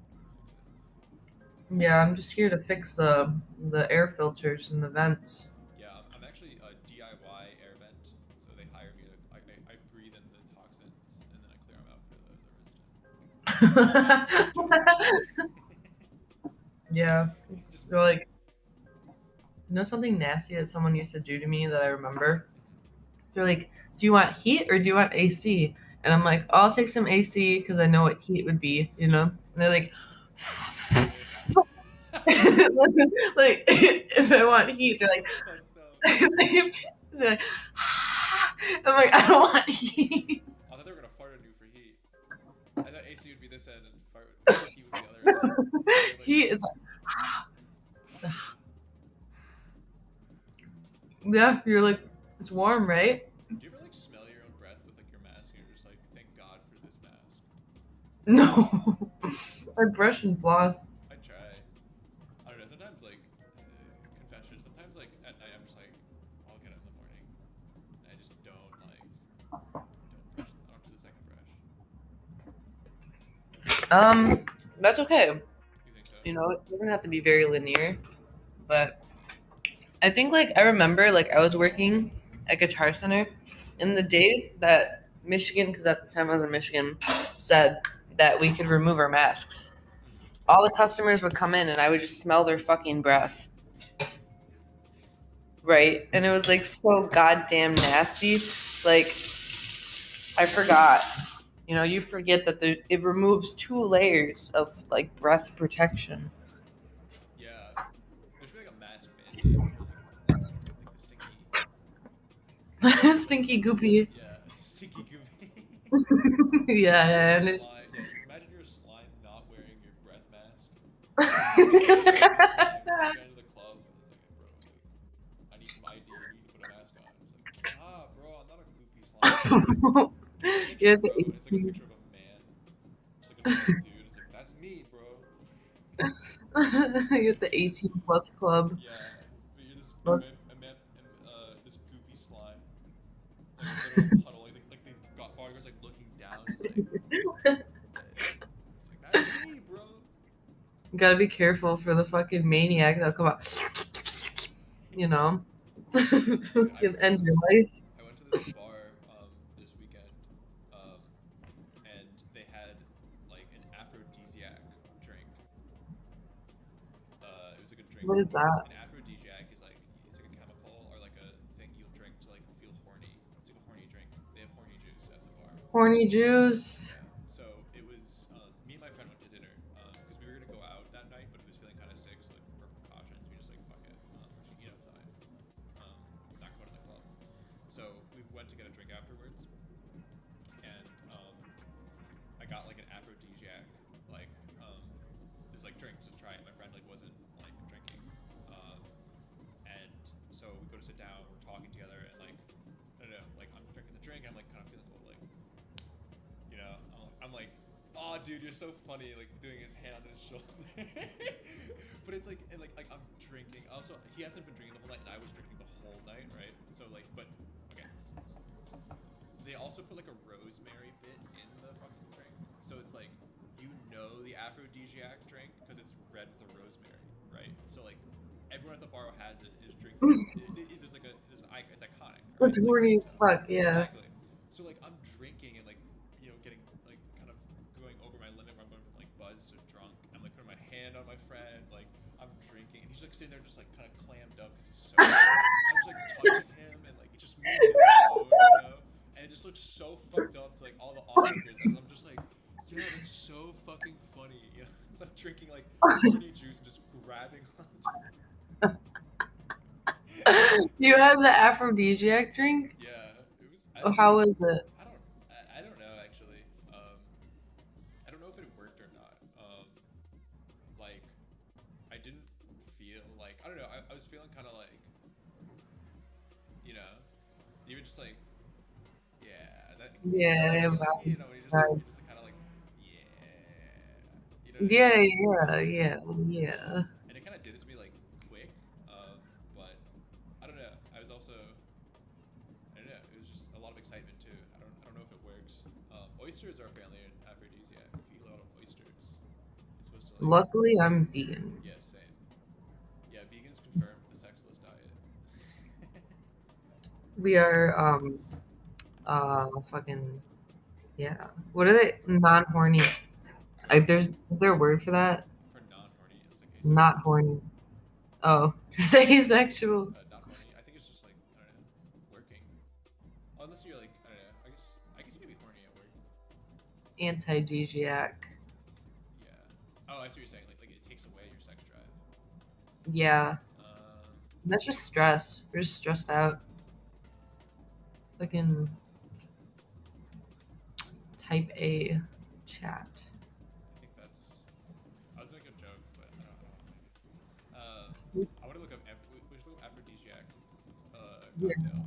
fix it. Yeah, I'm just here to fix the air filters and the vents. Yeah, I'm actually a DIY air vent, so they hire me to. I breathe in the toxins and then I clear them out for the resident. Yeah, Just they're like, you know, something nasty that someone used to do to me that I remember. They're like, "Do you want heat or do you want AC?" And I'm like, "Oh, I'll take some AC because I know what heat would be," you know. And they're like, like if I want heat, they're So like, fucked up. they're like, I'm like, I don't want heat. I thought they were gonna fart on you for heat. I thought AC would be this end and fart heat would be the other end. They're like, Heat is like, yeah, you're like, it's warm, right? do you ever like smell your own breath with like your mask and you're just like, thank God for this mask? No. I brush and floss. I try. I don't know. Sometimes like confession. Sometimes like at night I'm just like, I'll get up in the morning and I just don't brush. I don't do the second brush. That's okay. You think so? You know, it doesn't have to be very linear, but I think like I remember like I was working at Guitar Center, and the day that Michigan, because at the time I was in Michigan, said that we could remove our masks. Mm-hmm. All the customers would come in, and I would just smell their fucking breath. Right, and it was like so goddamn nasty. Like I forgot. You know, you forget that it removes 2 layers of like breath protection. Yeah. There should be like a mask mandate for like the Stinky goopy. yeah stinky goopy. Yeah, Like yeah, a and slime. Yeah. Imagine you're a slime not wearing your breath mask. You're like a slime. it's. You go into the club. It's like, hey, bro. Like, I need some ID. You need to put a mask on. It's like, bro. I'm not a goopy slime. Yeah, Picture, bro. And it's like a picture of a man. Just like an old dude. It's like, that's me, bro. you get the 18 plus club. Yeah. But you're this Let's- this goopy slime. Like a literal puddle. Like the bar goes like looking down. It's like that's me, bro. Gotta be careful for the fucking maniac that'll come out. You know? Dude, Can end your life. I went to this bar this weekend, and they had like an aphrodisiac drink. It was like a drink. What is that? An aphrodisiac is like it's like a chemical or like a thing you'll drink to like feel horny. It's like a horny drink. They have horny juice at the bar. Horny juice. Yeah. So it was me and my friend went to dinner because we were gonna go out that night, but he was feeling kind of sick, so like for precautions, we just like fuck it, just eat outside, not go to the club. So we went to get a drink afterwards, and I got like an aphrodisiac, like this like drink to try it. My friend like wasn't like drinking, and so we go to sit down, we're talking together, and like I don't know, like I'm drinking the drink, and I'm like kind of feeling a little like. You know, I'm like, oh, dude, you're so funny, like doing his hand on his shoulder. But it's like, and like I'm drinking. Also, he hasn't been drinking the whole night, and I was drinking the whole night, right? So like, but okay. They also put like a rosemary bit in the fucking drink, so it's like the aphrodisiac drink because it's red with a rosemary, right? So like everyone at the bar has it is drinking. There's like it's iconic. Right? That's horny as fuck, yeah. Exactly. So like I'm drinking and like getting like kind of going over my limit where I'm going from like buzzed to drunk. I'm like putting my hand on my friend, like I'm drinking, and he's like sitting there just like kind of clammed up because he's so. I'm just like touching him and like it just moving low, and it just looks so fucked up to like all the onlookers. And I'm just like, yeah, that's so fucking funny. So I'm drinking like horny juice and just grabbing onto. You had the aphrodisiac drink? Yeah, it was. Oh, how was it? I don't know actually. I don't know if it worked or not. Like, I didn't feel like I don't know. I was feeling kind of like, even just like, yeah, that. Yeah, When you just kind of like, yeah, yeah. And it kind of did it to me like quick, but I don't know. I was also, I don't know. It was just a lot of excitement too. I don't know if it works. Oysters are apparently an aphrodisiac. If you eat a lot of oysters, it's supposed to like. Luckily, I'm vegan. Yeah, same. Yeah, vegans confirmed the sexless diet. We are, fucking, yeah. What are they? Non-horny. Like, is there a word for that? For non-horny, it's like asexual. Not horny. Oh, just asexual. Not horny. I think it's just like I don't know, working. Unless you're like I don't know. I guess you can be horny at work. Anti-gesiac. Yeah. Oh, I see what you're saying. Like it takes away your sex drive. Yeah. Um, That's just stress. We're just stressed out. Fucking type A chat. I think that's. I was making a joke, but I don't want to make it. I want to look up. We should look up aphrodisiac Yeah. cocktail.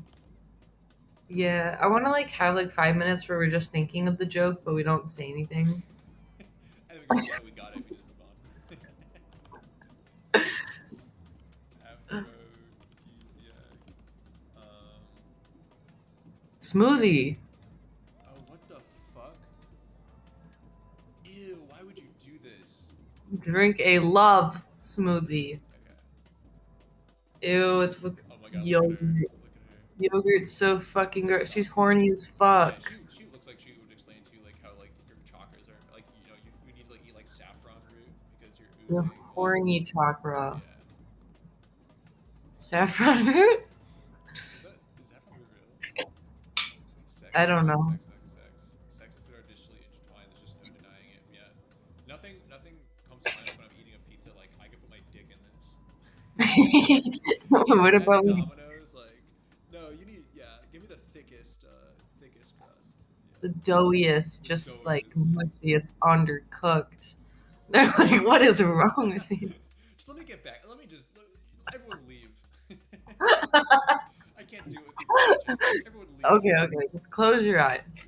Yeah. I want to like have like 5 minutes where we're just thinking of the joke, but we don't say anything. And then we go, yeah, we got it. We just move on. Aphrodisiac. Um. Smoothie. Oh, what the fuck? Ew. Why would you do this? Drink a love smoothie. Okay. Ew, it's with Oh my god, look at yogurt. her. Look at her. Yogurt's so fucking gross. She's Fucking. horny as Yeah, fuck. she looks like she would explain to you like how like your chakras are like you need to like eat like saffron root because you're The oozing like horny chakra. yeah. Saffron root? Is saffron root real? Sex, I don't sex, know. sex, sex, sex. Sex and food are digitally intertwined. There's just no denying it. Yeah. Nothing comes to mind when I'm eating a pizza like I could put my dick in this. What At about Domino's, like, no, you need yeah, give me the thickest crust. the Yeah. doughiest, The just like doughiest, yeah. mushiest, undercooked? They're like, what is wrong with you? Just let me get back. Everyone leave. I can't do it with people watching. Everyone leave. Okay, okay, just close your eyes. Yeah.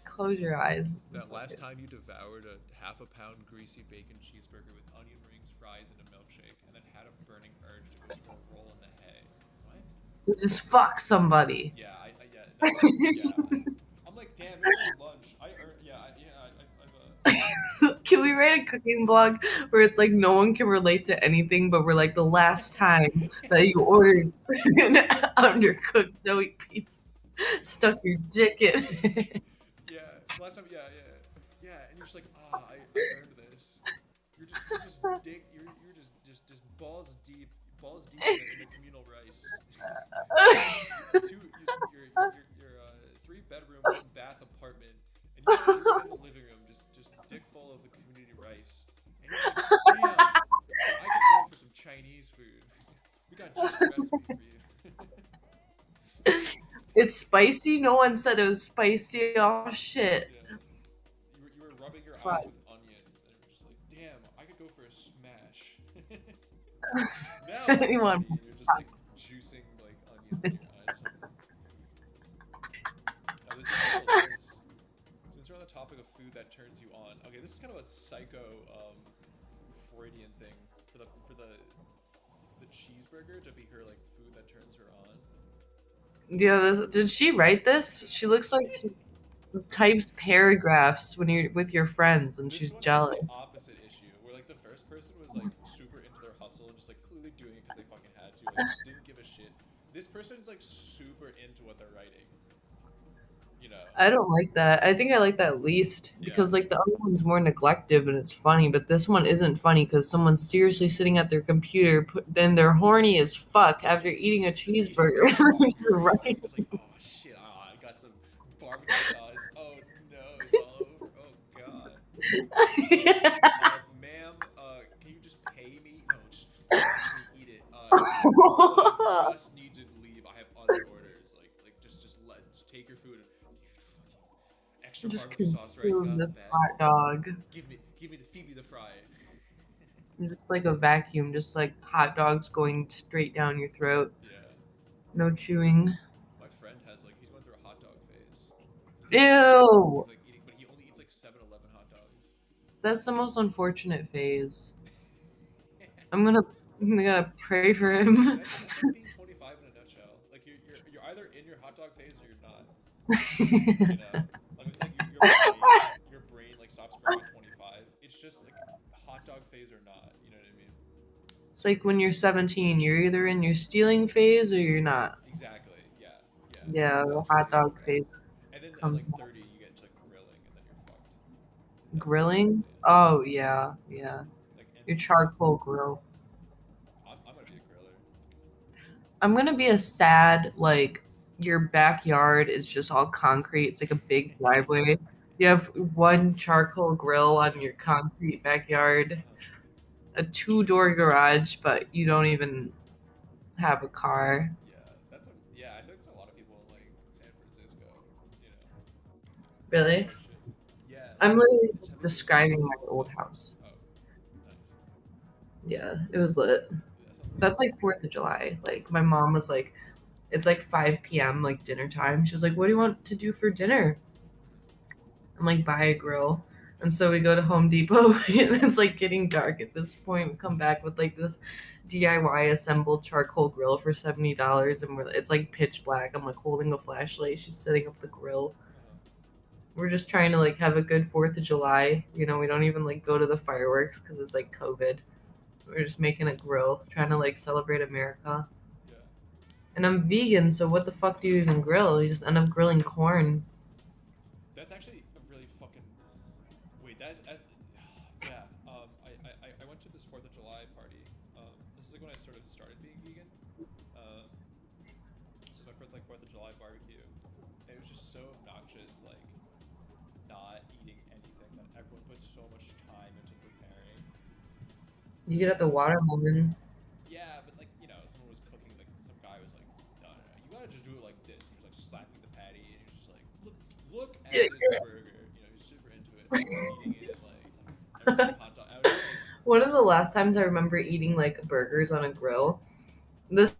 Close your eyes. That last time you devoured a half a pound greasy bacon cheeseburger with onion rings, fries, and a milkshake, and then had a burning urge to go for a roll in the hay. What? To just fuck somebody. Yeah, yeah, no, yeah. I'm like, damn, it's only lunch. I earn, yeah, Can we write a cooking blog where it's like no one can relate to anything, but we're like the last time that you ordered an undercooked doughy pizza, stuck your dick in it. yeah. Last time, yeah, and you're just like, I earned this. You're just dick, you're just balls deep in the communal rice. Your 3 bedroom 1 bath apartment, and you're in the living room, just dick full of the community rice, and you're like, damn, I could go for some Chinese food. We got just the recipe for you. It's spicy. No one said it was spicy. Oh shit. Yeah, you were rubbing your eyes Fuck. with onions, and you're just like, damn, I could go for a smash. Now I'm Anyone? horny, and you're just like juicing like onions in your eyes. Now this is hilarious. Since we're on the topic of food that turns you on, okay, this is kind of a psycho Freudian thing for the cheeseburger to be her like food that turns her on. Yeah, did she write this? She looks like she types paragraphs when you're with your friends and This she's one has jealous. the opposite issue, where like the first person was like super into their hustle, just like clearly doing it because they fucking had to, like didn't give a shit. This person's like super into what they're writing, you know? I don't like that. I think I like that least Yeah. because like the other one's more neglective and it's funny, but this one isn't funny because someone's seriously sitting at their computer, then they're horny as fuck after eating a Just eating cheeseburger. cheeseburger, just like, oh shit, I got some barbecue sauce. Oh no, it's all over. Oh god. Ma'am, can you just pay me? No, just watch me eat it. I just need to leave. I have other orders. Just take your food and extra Just barbecue sauce right consume now, this man. hot dog. Feed me the fry. Just like a vacuum, just like hot dogs going straight down your throat. Yeah. No chewing. My friend has like he's going through a hot dog phase. Ew! He's like eating, but he only eats like 7-Eleven hot dogs. That's the most unfortunate phase. I'm gonna pray for him. That's like being 25 in a nutshell. Like you're either in your hot dog phase or you're not. You know, like your brain like stops growing at 25. It's just like hot dog phase or not. You know what I mean? It's like when you're 17, you're either in your stealing phase or you're not. Exactly. Yeah. Yeah. Yeah, the hot dog phase And then at like comes out. 30, you get into like grilling, and then you're fucked. That's Grilling? yeah. Oh, yeah, yeah. Like Your charcoal grill. I'm gonna be a griller. I'm gonna be a sad, like, your backyard is just all concrete. It's like a big driveway. You have one charcoal grill on your concrete backyard. a 2-door garage, but you don't even have a car. Yeah, yeah. I think it's a lot of people in like San Francisco. You know, Really? oh shit. Yeah, I'm like literally they just just have really describing my cool old stuff. house. Oh, nice. Yeah, it was lit. Yeah, that sounds That's awesome. like 4th of July. Like my mom was like, it's like 5 p.m. like dinner time. She was like, "What do you want to do for dinner?" I'm like, "Buy a grill." And so we go to Home Depot and it's like getting dark at this point. We come back with like this DIY assembled charcoal grill for $70 and it's like pitch black. I'm like holding a flashlight. She's setting up the grill. Uh-huh. We're just trying to like have a good 4th of July. You know, we don't even like go to the fireworks because it's like COVID. We're just making a grill, trying to like celebrate America. Yeah. And I'm vegan, so what the fuck do you even grill? You just end up grilling corn. That's actually a really fucking wait. That's yeah. I went to this Fourth of July party. This is like when I sort of started being vegan. Um, so it was my first like Fourth of July barbecue, and it was just so obnoxious, like not eating anything that everyone put so much time into preparing. You get at the watermelon. Yeah, but like someone was cooking. Like some guy was like, no, no, no, you gotta just do it like this. He was like slapping the patty, and he was just like, look Yeah. at this burger. He's super into it, and he's eating it like every time hot dog. I was just like, One of the last times I remember eating like burgers on a grill, this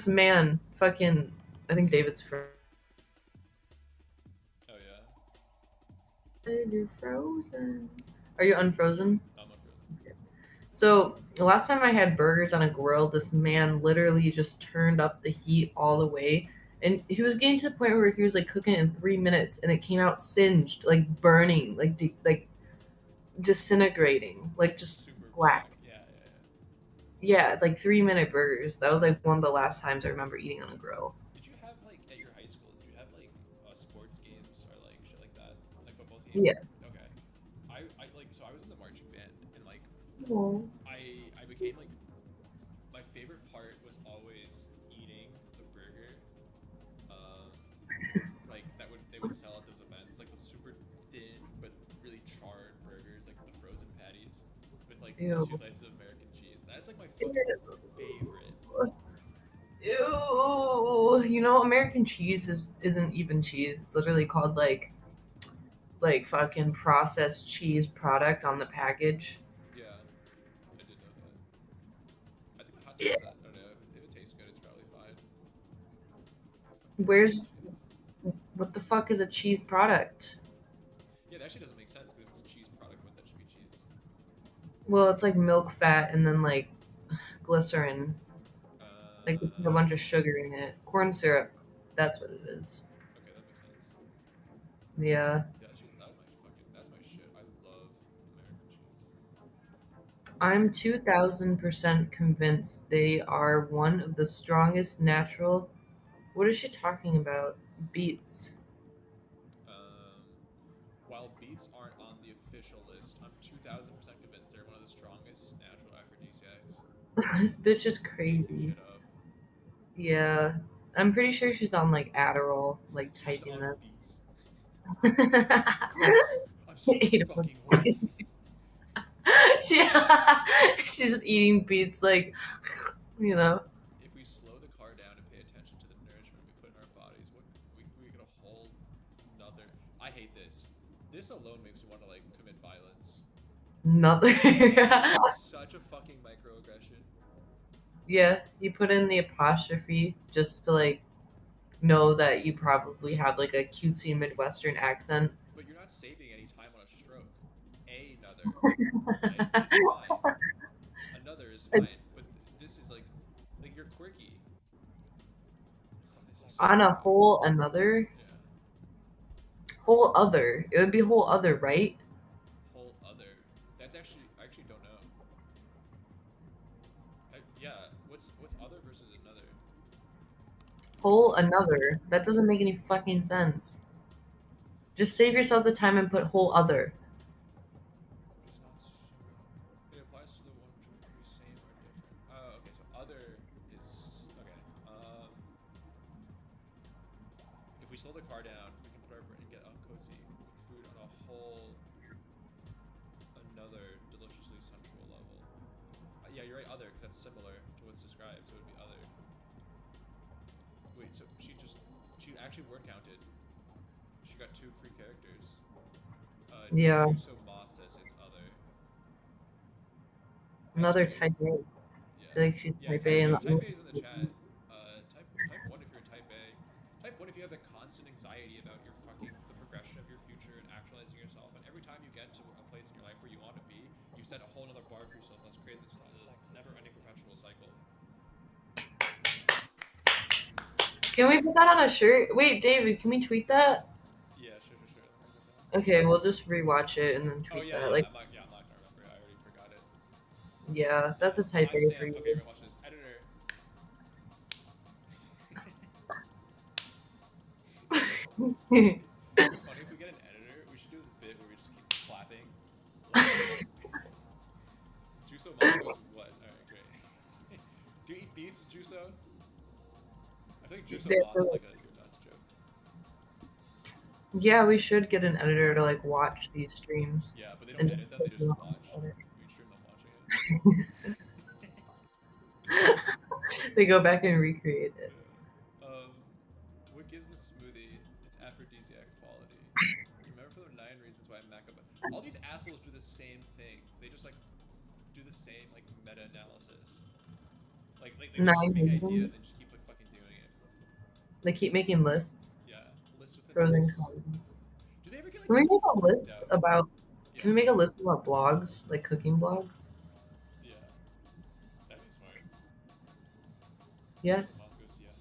man, fucking, I think David's oh yeah, frozen. Are you unfrozen? I'm not frozen. So the last time I had burgers on a grill, this man literally just turned up the heat all the way. And he was getting to the point where he was like cooking it in 3 minutes and it came out singed, like burning, like disintegrating, like just Super black. black. Yeah, yeah, yeah. Yeah, it's like 3 minute burgers. That was like one of the last times I remember eating on a grill. Did you have like at your high school? Did you have like sports games or like shit like that, like football Yeah. teams? Okay. I like so I was in the marching band and like Oh. I became like my favorite part was always eating the burger. Um, like they would sell at those events, like the super thin but really charred burgers, like the frozen patties with like Ew. 2 slices of American cheese. That's like my fucking favorite. Ew. You know, American cheese isn't even cheese. It's literally called like fucking processed cheese product on the package. Yeah, I did know that. I think the hot dog. I don't know if it tastes good. It's probably fine. Fucking American Where's cheese. what the fuck is a cheese product? Yeah, that actually doesn't make sense because if it's a cheese product, wouldn't that just be cheese? Well, it's like milk fat and then like glycerin. Like they put a bunch of sugar in it. Corn syrup. That's what it is. Okay, that makes sense. Yeah. Yeah, that's my shit. I love American cheese. I'm 2000% convinced they are one of the strongest natural. What is she talking about? Beets. Um, while beets aren't on the official list, I'm 2,000% convinced they're one of the strongest natural aphrodisiacs. This bitch is Just make this crazy. shit up. Yeah. I'm pretty sure she's on like Adderall, like She's typing on that. beets. I'm so Eat a fucking horny. she, she's just eating beets like, you know. If we slow the car down and pay attention to the nourishment we put in our bodies, we get a whole another. I hate this. This alone makes me want to like commit violence. Nothing. It's such a fucking microaggression. Yeah, you put in the apostrophe just to like know that you probably have like a cutesy Midwestern accent. But you're not saving any time on a stroke. Another is fine. Another is fine. But this is like you're quirky. Oh, this is so On a fucking whole another, yeah. whole other. It would be whole other, right? Whole other. That's actually I actually don't know. Yeah. What's other versus another? Whole another. That doesn't make any fucking sense. Just save yourself the time and put whole other. But it's not super. It applies to the one which would be same or different. Oh, okay. So other is okay. If we slow the car down, we can put our brain get cozy with food on a whole another deliciously sensual level. that's similar to what's described, so it would be other. Wait, so she actually word counted. She got 2 free characters. Yeah, Juso Moth says it's other. That's another great. type A. I Yeah. feel like she's Yeah, type A and type A is in the chat. Type 1 if you're a type A. Type 1 if you have the constant anxiety about the progression of your future and actualizing yourself. And every time you get to a place in your life where you want to be, you set a whole other bar for yourself. Let's create this never-ending perpetual cycle. Can we put that on a shirt? Wait, David, can we tweet that? Yeah, sure. Let me write that down. Okay, we'll just rewatch it and then Oh tweet yeah, that. yeah. Like, I'm not gonna remember. I already forgot it. yeah, Yeah. that's a type A for Timestamp. Okay, you. right. Watch this. Editor. It'd be funny if we get an editor. We should do this bit where we just keep clapping. Like, Juso Moth says what? Alright, great. Do you eat beets, Juso? I think Juso Moth is like a you're nuts joke. Yeah, we should get an editor to like watch these streams Yeah, but they don't and just edit them, they put just them watch. on. We stream them watching it. They go back and recreate it. Yeah. What gives a smoothie its aphrodisiac quality? Remember for the 9 reasons why maca. All these assholes do the same thing. They just like do the same like meta analysis. They have a 9 big idea and reasons. then just keep like fucking doing it. They keep making lists, Yeah, lists within pros and lists. cons. Do they ever get like Can we make a freaked list out? about? Yeah, Can we make a list about blogs, like cooking blogs? yeah, that'd be smart. Yeah. So Moth goes yes.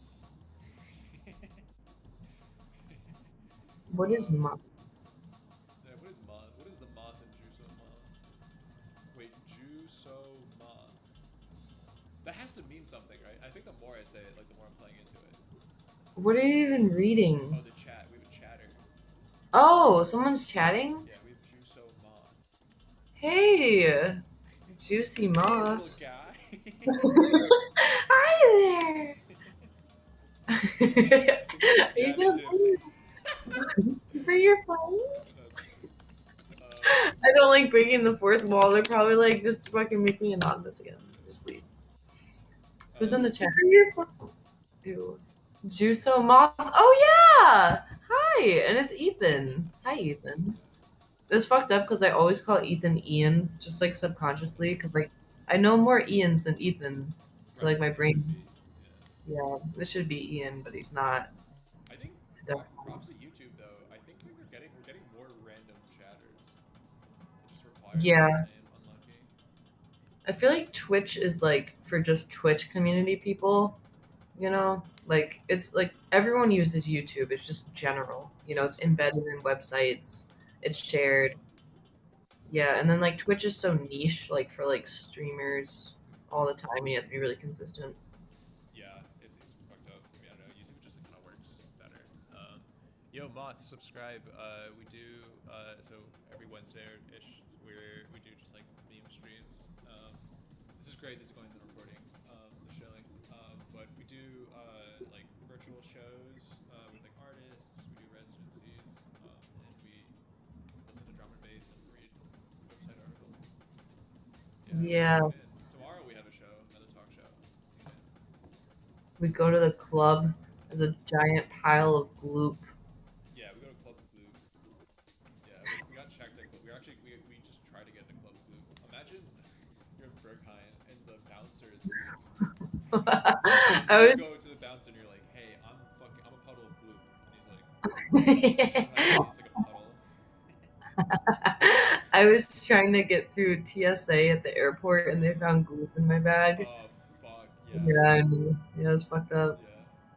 What is moth? Yeah, what is moth? What is the moth in Juso Moth? Wait, Juso Moth. That has to mean something, right? I think the more I say it, like the more I'm playing into it. What are you even reading? Oh, the chat. We have a chatter. Oh, someone's chatting. Yeah, we have Juso Moth. Hey, juicy Hey, little moths. guy. Hi there. I Are think we got you daddy gonna dipped. bring your friends? That's funny. I don't like breaking the fourth wall. They're probably like just fucking make me anonymous again. Just leave. Who's in the chat? Ew. Juso Moth. Oh yeah. Hi, and it's Ethan. Hi, Ethan. It's fucked up because I always call Ethan Ian, just like subconsciously, because like I know more Ians than Ethan. So Right, like which my one should it brain, be? Yeah. yeah, this should be Ian, but he's not. I think It's definitely- props to YouTube though. I think like we're getting more random chatters. It just requires the Yeah, same unlucky. I feel like Twitch is like for just Twitch community people. You know, like it's like everyone uses YouTube. It's just general. You know, it's embedded in websites. It's shared. Yeah, and then like Twitch is so niche, like for like streamers all the time, and you have to be really consistent. Yeah, it's fucked up. I mean, I don't know. YouTube just kind of works better. Yo, Moth, subscribe. We do so every Wednesday ish, where we do just like meme streams. This is great. This is going in the recording, the showing. But we do like virtual shows with like artists. We do residencies, and we listen to drum and bass and read website articles. Yeah, tune in. Yes. Tomorrow we have a show, another talk show. Tune in. We go to the club as a giant pile of gloop. Yeah, we go to Club Gloop. Yeah, we got checked at Gloop. We just tried to get into Club Gloop. Imagine you're in Berghain and the bouncer is Gloop. And I you was go to the bouncer and you're like, "Hey, I'm a puddle of Gloop," and he's like, "Somehow you taste like a puddle." I was trying to get through TSA at the airport and they found gloop in my bag. Oh fuck yeah. Yeah, yeah, it was fucked up. Yeah.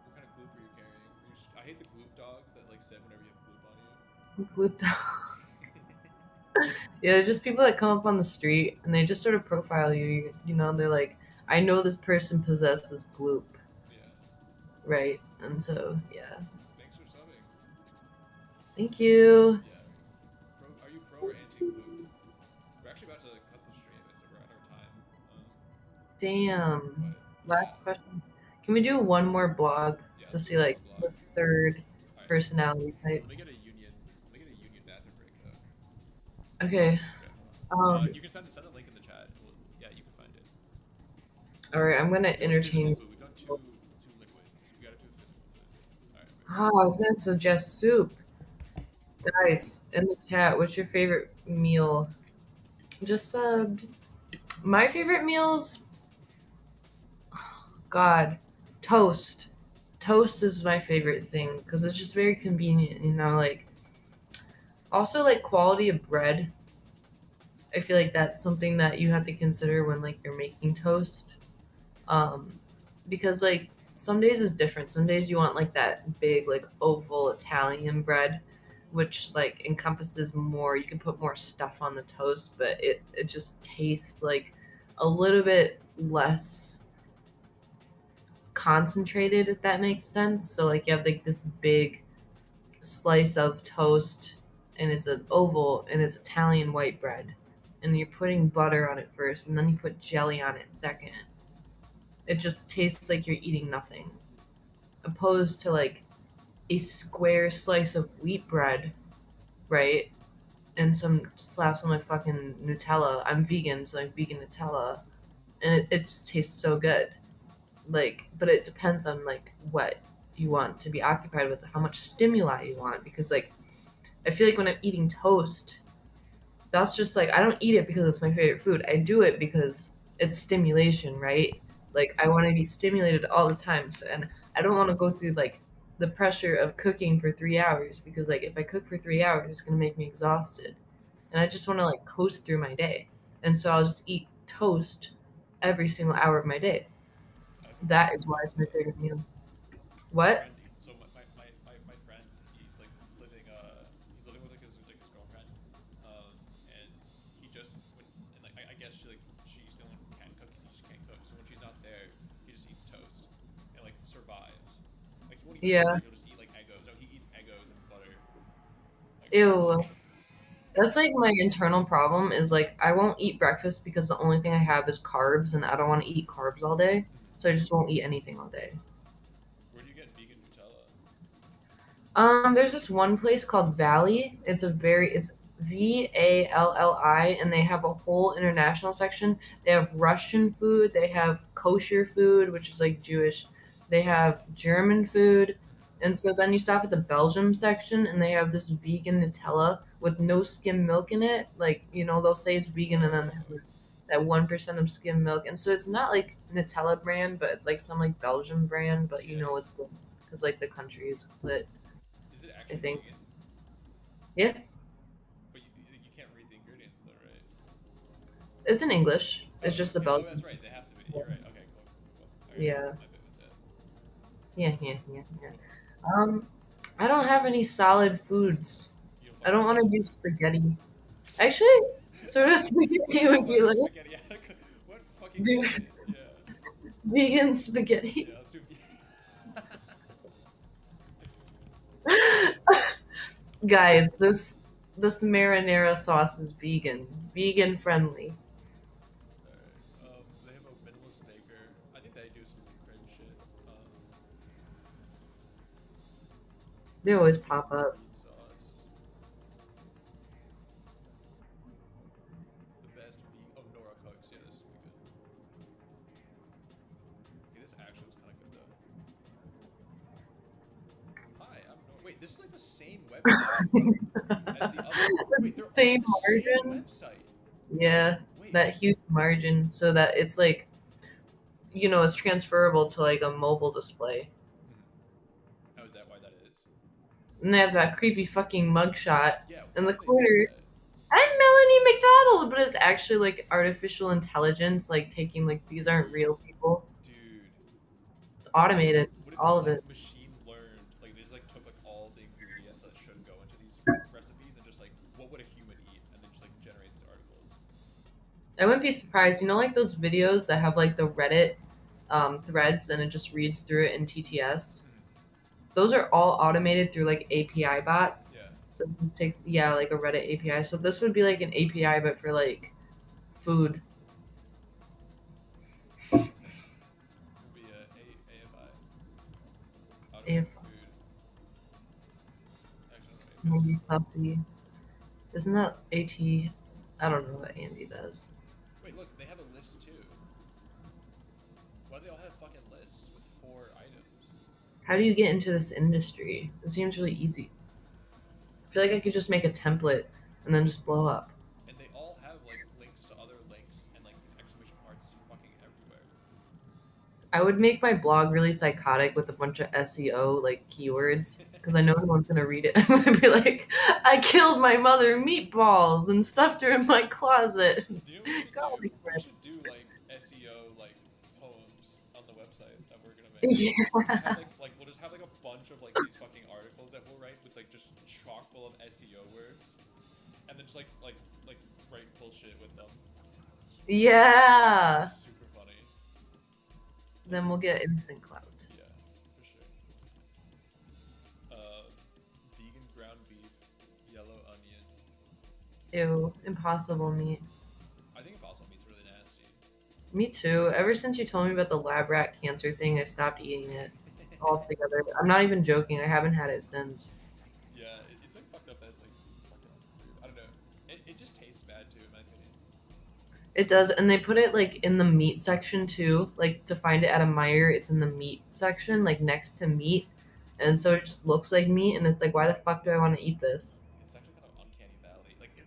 What kind of Gloop are you carrying? I hate the Gloop dogs that like sit whenever you have Gloop on you. Gloop Yeah, it's just people that come up on the street and they just sort of profile you. You know, they're like, I know this person possesses gloop, Yeah. right? And so, yeah. Thanks for subbing. Thank you. Yeah. Are you pro or anti Gloop? We're actually about to cut the stream. We're at our time. Damn. But Last question. Can we do one more blog yeah, to let's see do one like more blog. the third All right. personality type? Let me get a union. Let me get a union bathroom break though. Okay. Okay, hold on. Um, You can send the link in the chat. Yeah, you can find it. All right, I'm gonna Do a physical entertain. food. We've done two liquids. We gotta do a physical food. All right, I'm ready. Oh, I was gonna suggest soup. Guys, in the chat, what's your favorite meal? Just subbed. My favorite meals, God, toast. Toast is my favorite thing because it's just very convenient, you know. Like, also like quality of bread. I feel like that's something that you have to consider when like you're making toast. Um, because like some days is different. Some days you want like that big like oval Italian bread, which like encompasses more. You can put more stuff on the toast, but it just tastes like a little bit less concentrated, if that makes sense. So like you have like this big slice of toast, and it's an oval, and it's Italian white bread, and you're putting butter on it first, and then you put jelly on it second. It just tastes like you're eating nothing, opposed to like a square slice of wheat bread, right? And some slaps on my fucking Nutella. I'm vegan, so I'm vegan Nutella, and it just tastes so good. Like, but it depends on like what you want to be occupied with, how much stimuli you want. Because like, I feel like when I'm eating toast, that's just like I don't eat it because it's my favorite food. I do it because it's stimulation, right? Like I want to be stimulated all the time. So, and I don't want to go through like the pressure of cooking for 3 hours because like if I cook for 3 hours, it's gonna make me exhausted, and I just want to like coast through my day. And so I'll just eat toast every single hour of my day. I have a That friend is why it's who's my favorite meal. What? friend. So my friend, he's like he's living with his girlfriend, and he just when and like I guess she's the only one who can cook because he just can't cook. So when she's not there, he just eats toast and like survives. Like he won't eat Yeah. bread. He'll just eat like Eggos. No, he eats Eggos and butter. Like Ew. That's like my internal problem is like I won't eat breakfast because the only thing I have is carbs and I don't want to eat carbs all day. mhm. So I just won't eat anything all day. Where do you get vegan Nutella? There's this one place called Valley. It's VALLI, and they have a whole international section. They have Russian food, they have kosher food, which is like Jewish. They have German food. Mhm. And so then you stop at the Belgium section and they have this vegan Nutella with no skim milk in it. Like, you know, they'll say it's vegan and then they have like that 1% of skim milk. And so it's not like Nutella brand, but it's like some like Belgium brand, but you Yeah. know it's good because like the country is split. Is it I actually think. vegan? Yeah, But you can't read the ingredients though, right? it's in English. Oh, It's just a yeah. Oh, Belgian. that's right. They have to be. You're right. Okay, cool, cool, cool. All right, Yeah, my bad with that. yeah. Cool. Um, I don't have any solid foods. You don't I fuck with don't want to spaghetti? do spaghetti. Actually, sort of spaghetti How would be about like, spaghetti? What fucking do day? Yeah. vegan Yeah, spaghetti. let's do. Guys, this marinara sauce is vegan, vegan friendly. Alright. They have a minimalist baker. I think they do some really cringe shit. They always pop Vegan up. meat sauce. The best Oh, Nora Cooks. Yeah, this is gonna be good. Okay, this actually was kind of good though. Hi, I'm Nora. Wait, this is like the same website as the other. Wait, they're on Same the same margin. website. Yeah, Wait. that huge margin, so that it's like it's transferable to like a mobile display. Mhm. Oh, is that why that is? And they have that creepy fucking mugshot Yeah, in why the would they do corner. that? I'm Melanie McDonald, but it's actually like artificial intelligence, like taking like these aren't real people. Dude, It's automated, what if this all is of like it. machine learned? Like they just like took like all the ingredients that should go into these recipes and just like what would a human eat, and then just like generate these articles. I wouldn't be surprised. You know, like those videos that have like the Reddit threads and it just reads through it in TTS. Mhm. Those are all automated through like API bots. Yeah, So this takes like a Reddit API. So this would be like an API but for like food. it would be AFI, automated If food. Actually, I don't know what AFI maybe stands for. Kelsey. Isn't that AT? I don't know what Andy does. Wait, look, they have a list too. Why do they all have fucking lists with 4 items? How do you get into this industry? It seems really easy. I feel like I could just make a template and then just blow up. And they all have like links to other links and like these exclamation marks fucking everywhere. I would make my blog really psychotic with a bunch of SEO like keywords because I know no one's gonna read it. I'm gonna be like, I killed my mother meatballs and stuffed her in my closet. Do you know what we should do? Garlic We bread. should do like SEO like poems on the website that we're gonna make. We'll just have Yeah. we'll just have like a bunch of like these fucking articles that we'll write with like just chock full of SEO words, and then just like write bullshit with them. Yeah. Super funny. Then we'll get instant clout. Yeah, for sure. Uh, vegan ground beef, yellow onion. Ew, impossible meat. I think impossible meat's really nasty. Me too. Ever since you told me about the lab rat cancer thing, I stopped eating it altogether. I'm not even joking. I haven't had it since. Yeah, it's like fucked up that it's like fucking food. I don't know. It just tastes bad too, in my opinion. It does, and they put it like in the meat section too. Like to find it at a Meijer, it's in the meat section, like next to meat, and so it just looks like meat. And it's like, why the fuck do I want to eat this? It's actually kind of uncanny valley. Like, it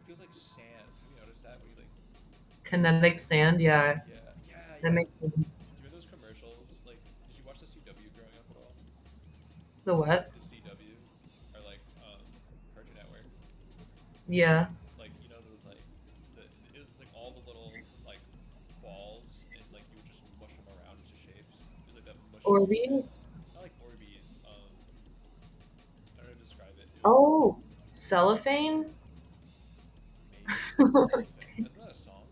feels like sand. Have you noticed that? When you like, Kinetic sand, yeah, that yeah. makes sense. Do you remember those commercials? Like, did you watch the CW growing up at all? The what? The CW, or like Cartoon Network. Yeah, Like, you know, there was like it was like all the little like balls, and like you would just mush them around into shapes. It was like that mushy shit. Orbeez. Not like Orbeez. I don't know how to describe it. It was Oh, cellophane. maybe cellophane. Isn't that a song?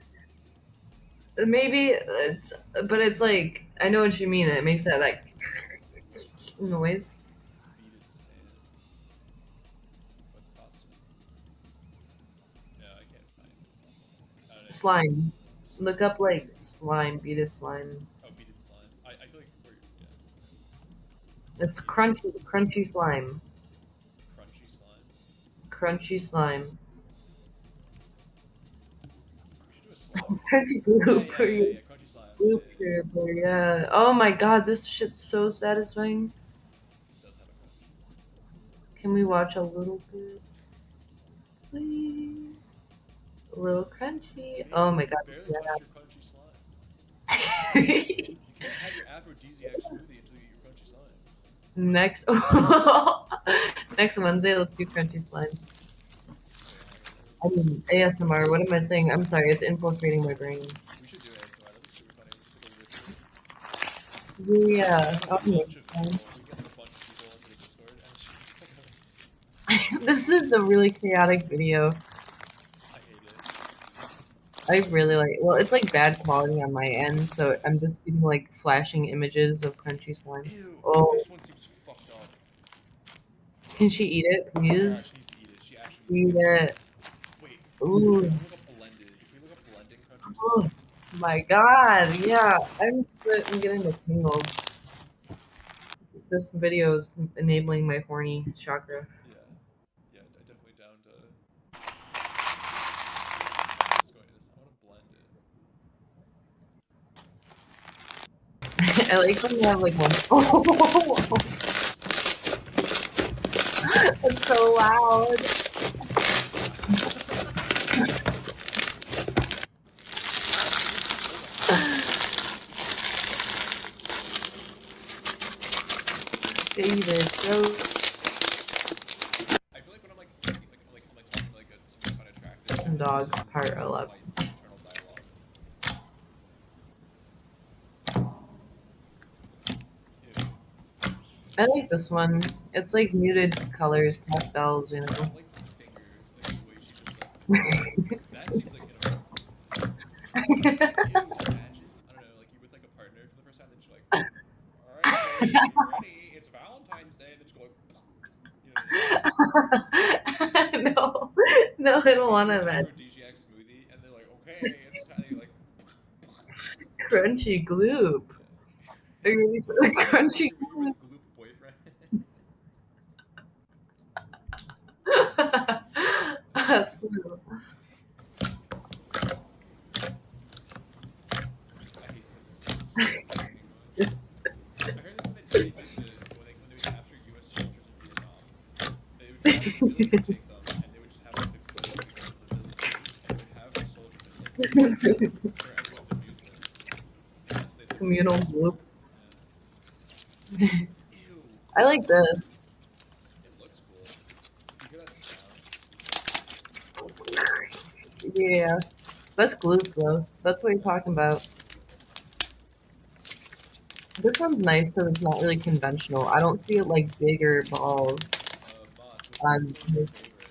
Maybe it's, but it's like I know what you mean. It makes that like noise. Beaded sand. What's pasta? No, I can't find it. I don't know. Slime. Look up like slime, beaded slime. Oh, beaded slime. I feel like we're yeah. It's Beaded crunchy, crunchy slime. crunchy slime. Crunchy slime. We should do a slime. Crunchy Yeah. Crunchy slime. Yeah. blooper, yeah. Oh my god, this shit's so satisfying. It does have a crunch. Can we watch a little bit? Please. A little crunchy. Hey, Oh my you god, barely yeah. touched your crunchy slime. You can't have your aphrodisiac smoothie until you eat your crunchy slime. Next, next Wednesday, let's do crunchy slime. I Wait, hang on. mean, ASMR. What am I saying? I'm sorry, it's infiltrating my brain. We should do ASMR. That'd be super funny. Just like a whisper. Yeah. Like a I'll make bunch of sense. people. We get like a bunch of people into the Discord and just like, This is a really chaotic video. I hate it. I really like. Well, it's like bad quality on my end, so I'm just getting like flashing images of crunchy slime. Ew. Oh, This one seems fucked up. can she eat it, Yeah, please? she needs to eat it. She actually needs Eat to eat it. it. Wait. Ooh. Can we look up blended? Can we look up blending crunchy Oh slime? my god. Yeah, I'm getting the tingles. This video is enabling my horny chakra. Yeah. Yeah, definitely down to. Just going to this. I want to blend it. I like when you have like one. Oh, it's so loud. David, so. I feel like when I'm like thinking, I'm like talking to like somebody I find attractive. And dogs, listening to part like 11. my internal dialogue. Ew. I like this one. It's like muted colors, pastels, you I know. don't like the finger, like the way she just like. That seems like inappropriate. Ew, just imagine. I don't know, like you with like a partner for the first time, then she's like, "All right, baby, you ready? It's Valentine's Day." And then she's going, you know. No, no, I don't want Imagine to an imagine. aphrodisiac smoothie, and they're like, "Okay, it's time." You're like, Crunchy gloop. Are you ready for the crunchy Were you with Gloop boyfriend? gloop? That's cool. I hate this. literally would take them and they would just have like the coolest pictures of the villagers, and it would have sort of just like for everyone's amusement, and that's what they said made it Communal so group. smart. Yeah. Ew. I like this. It looks cool. Do you hear that sound? Yeah. That's glue though. That's what you're Yeah. talking about. This one's nice because it's not really conventional. I don't see it like bigger balls Moss, on which one's your this. favorite?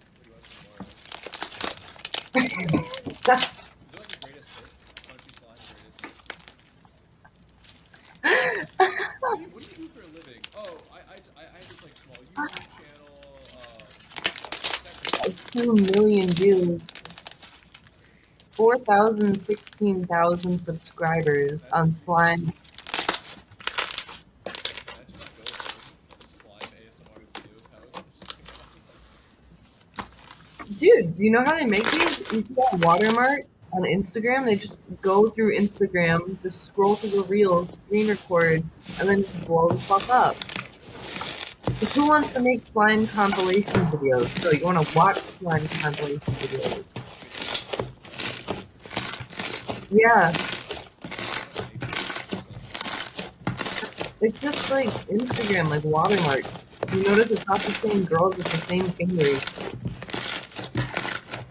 What do you like more? Is there like a greatest hits? Crunchy slime greatest hits? What do you do for a living? Oh, I have this like small YouTube channel. What's that greatest hits you do? 2 million views, 4,000, 16,000 subscribers Imagine on if we slime. imagine if Go owned a slime ASMR videos house and just like fucking like Dude, you know how they make these? You see that watermark on Instagram? They just go through Instagram, just scroll through the reels, screen record, and then just blow the fuck up. Because who wants to make slime compilation videos? So you want to watch slime compilation videos? wait, they make them? Yeah, How do they make them? How do you spell that? it's just like Instagram, like watermarks. You notice it's not the same girls with the same fingers.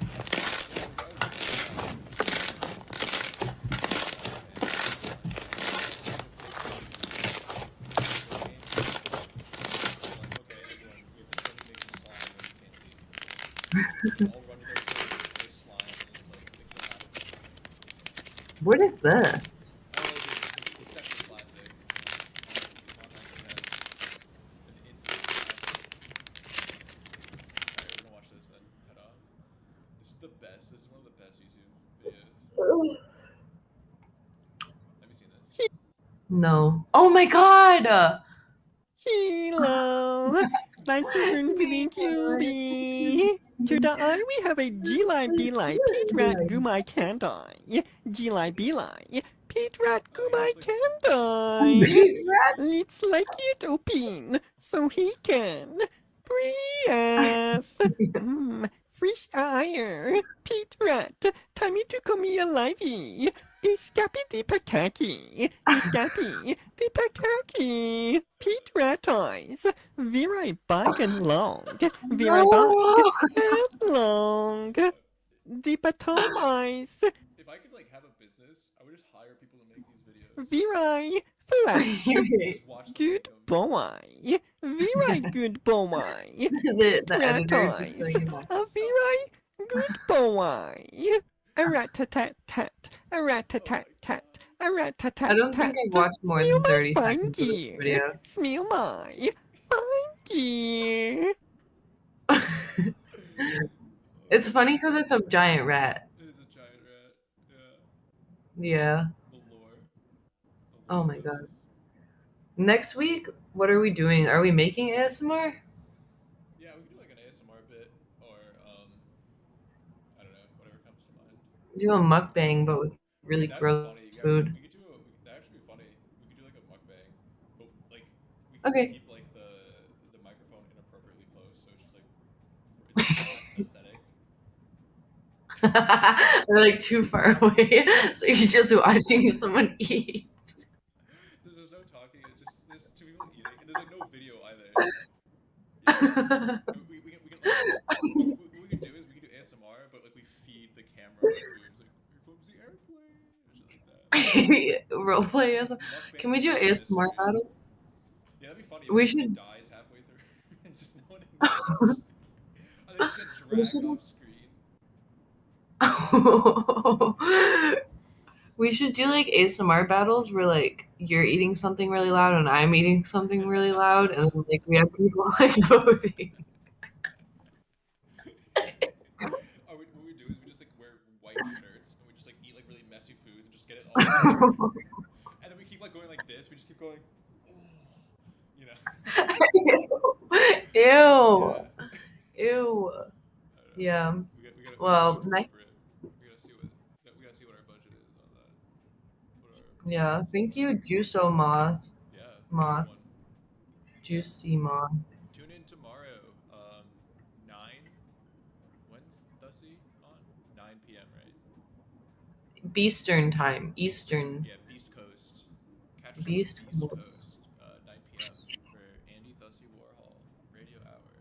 Well, there's always been slime fans and slime fans. It's like a big video game where like, okay, everyone, we have to show me making slime, and then you can't leave. And they all run to their slime, and it's like things are happening. What is this? Oh, the second classic. Mon actually has an instant classic. All right, we're gonna watch this then. Head on. This is the best. This is one of the best YouTube videos. Have you seen this? No. Oh my god! Hello, nice to meet you. Today we have a G-Line B-Line Pete Rat Gumai Candai. G-Line B-Line Pete Rat Oh yeah, Gumai it's like Candai. Let's like it open so he can breathe. Fresh air. Pete Rat, time to come here livey. Escape the Pakaki. Escape the Pakaki. Pete Rat eyes. Very big and long. Very big No! and long. The bottom eyes. if I could like have a business, I would just hire people to make these videos Very flat. and just watch them make Good them. boy. Very good boy. The Rat editor just eyes. saying that. A very good boy. A rat-a-tat-tat. A Oh my rat-a-tat-tat. god. A I don't think rat-a-tat-tat. I've watched more Smell than my 30 fine seconds of this gear. video. Smell my fine gear. It's funny because it's a giant rat. It is a giant rat. Yeah. Yeah. The lore. The Oh lore my of god. this. Next week, what are we doing? Are we making ASMR? Yeah, we could do like an ASMR bit or I don't know, whatever comes to mind. Do a mukbang, but with really Wait, that'd be gross funny. Yeah, food. we could do a that'd actually be funny. We could do like a mukbang, but like we Okay. keep like the microphone inappropriately close, so it's like not aesthetic. They're like too far away, so you're just watching someone eat. There's no talking. It's just there's two people eating, and there's like no video either. Yeah, we can like what we can do is we can do ASMR, but like we feed the camera our food. It's like here comes the airplane, or shit like that. Roleplay ASMR. Can we Mukbang do murder ASMR mystery. battles? Yeah, that'd be funny if We one just like should. dies halfway through. It's just no one acknowledged. And they just get We dragged should. off screen. We should do like ASMR battles where like you're eating something really loud and I'm eating something really loud, and then like we have people like voting. Or what we do is we just like wear white shirts and we just like eat like really messy foods and just get it all recorded. And then we keep like going like this. We just keep going, oh, you know. Ew. Yeah. Ew. I don't know. Yeah. We gotta be Well, nice. appropriate. We gotta see what our budget is on that. What our Yeah. budget's Thank you, Juso Moth. Yeah, have a good Moth. one. Yeah. Juicy Moth. Tune in tomorrow. Thussy on? 9 p.m. right? Beastern time. Eastern. Yeah, Beast Coast. Catch us on the Beast Beast Coast. Coast, 9 p.m. for Andy Thussy Warhol Radio Hour,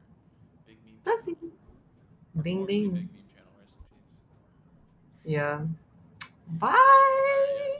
Big Meme That's it. Channel, or Bing formerly bing. Big Meme Channel. Rest in peace. Yeah. All right, yeah. Bye.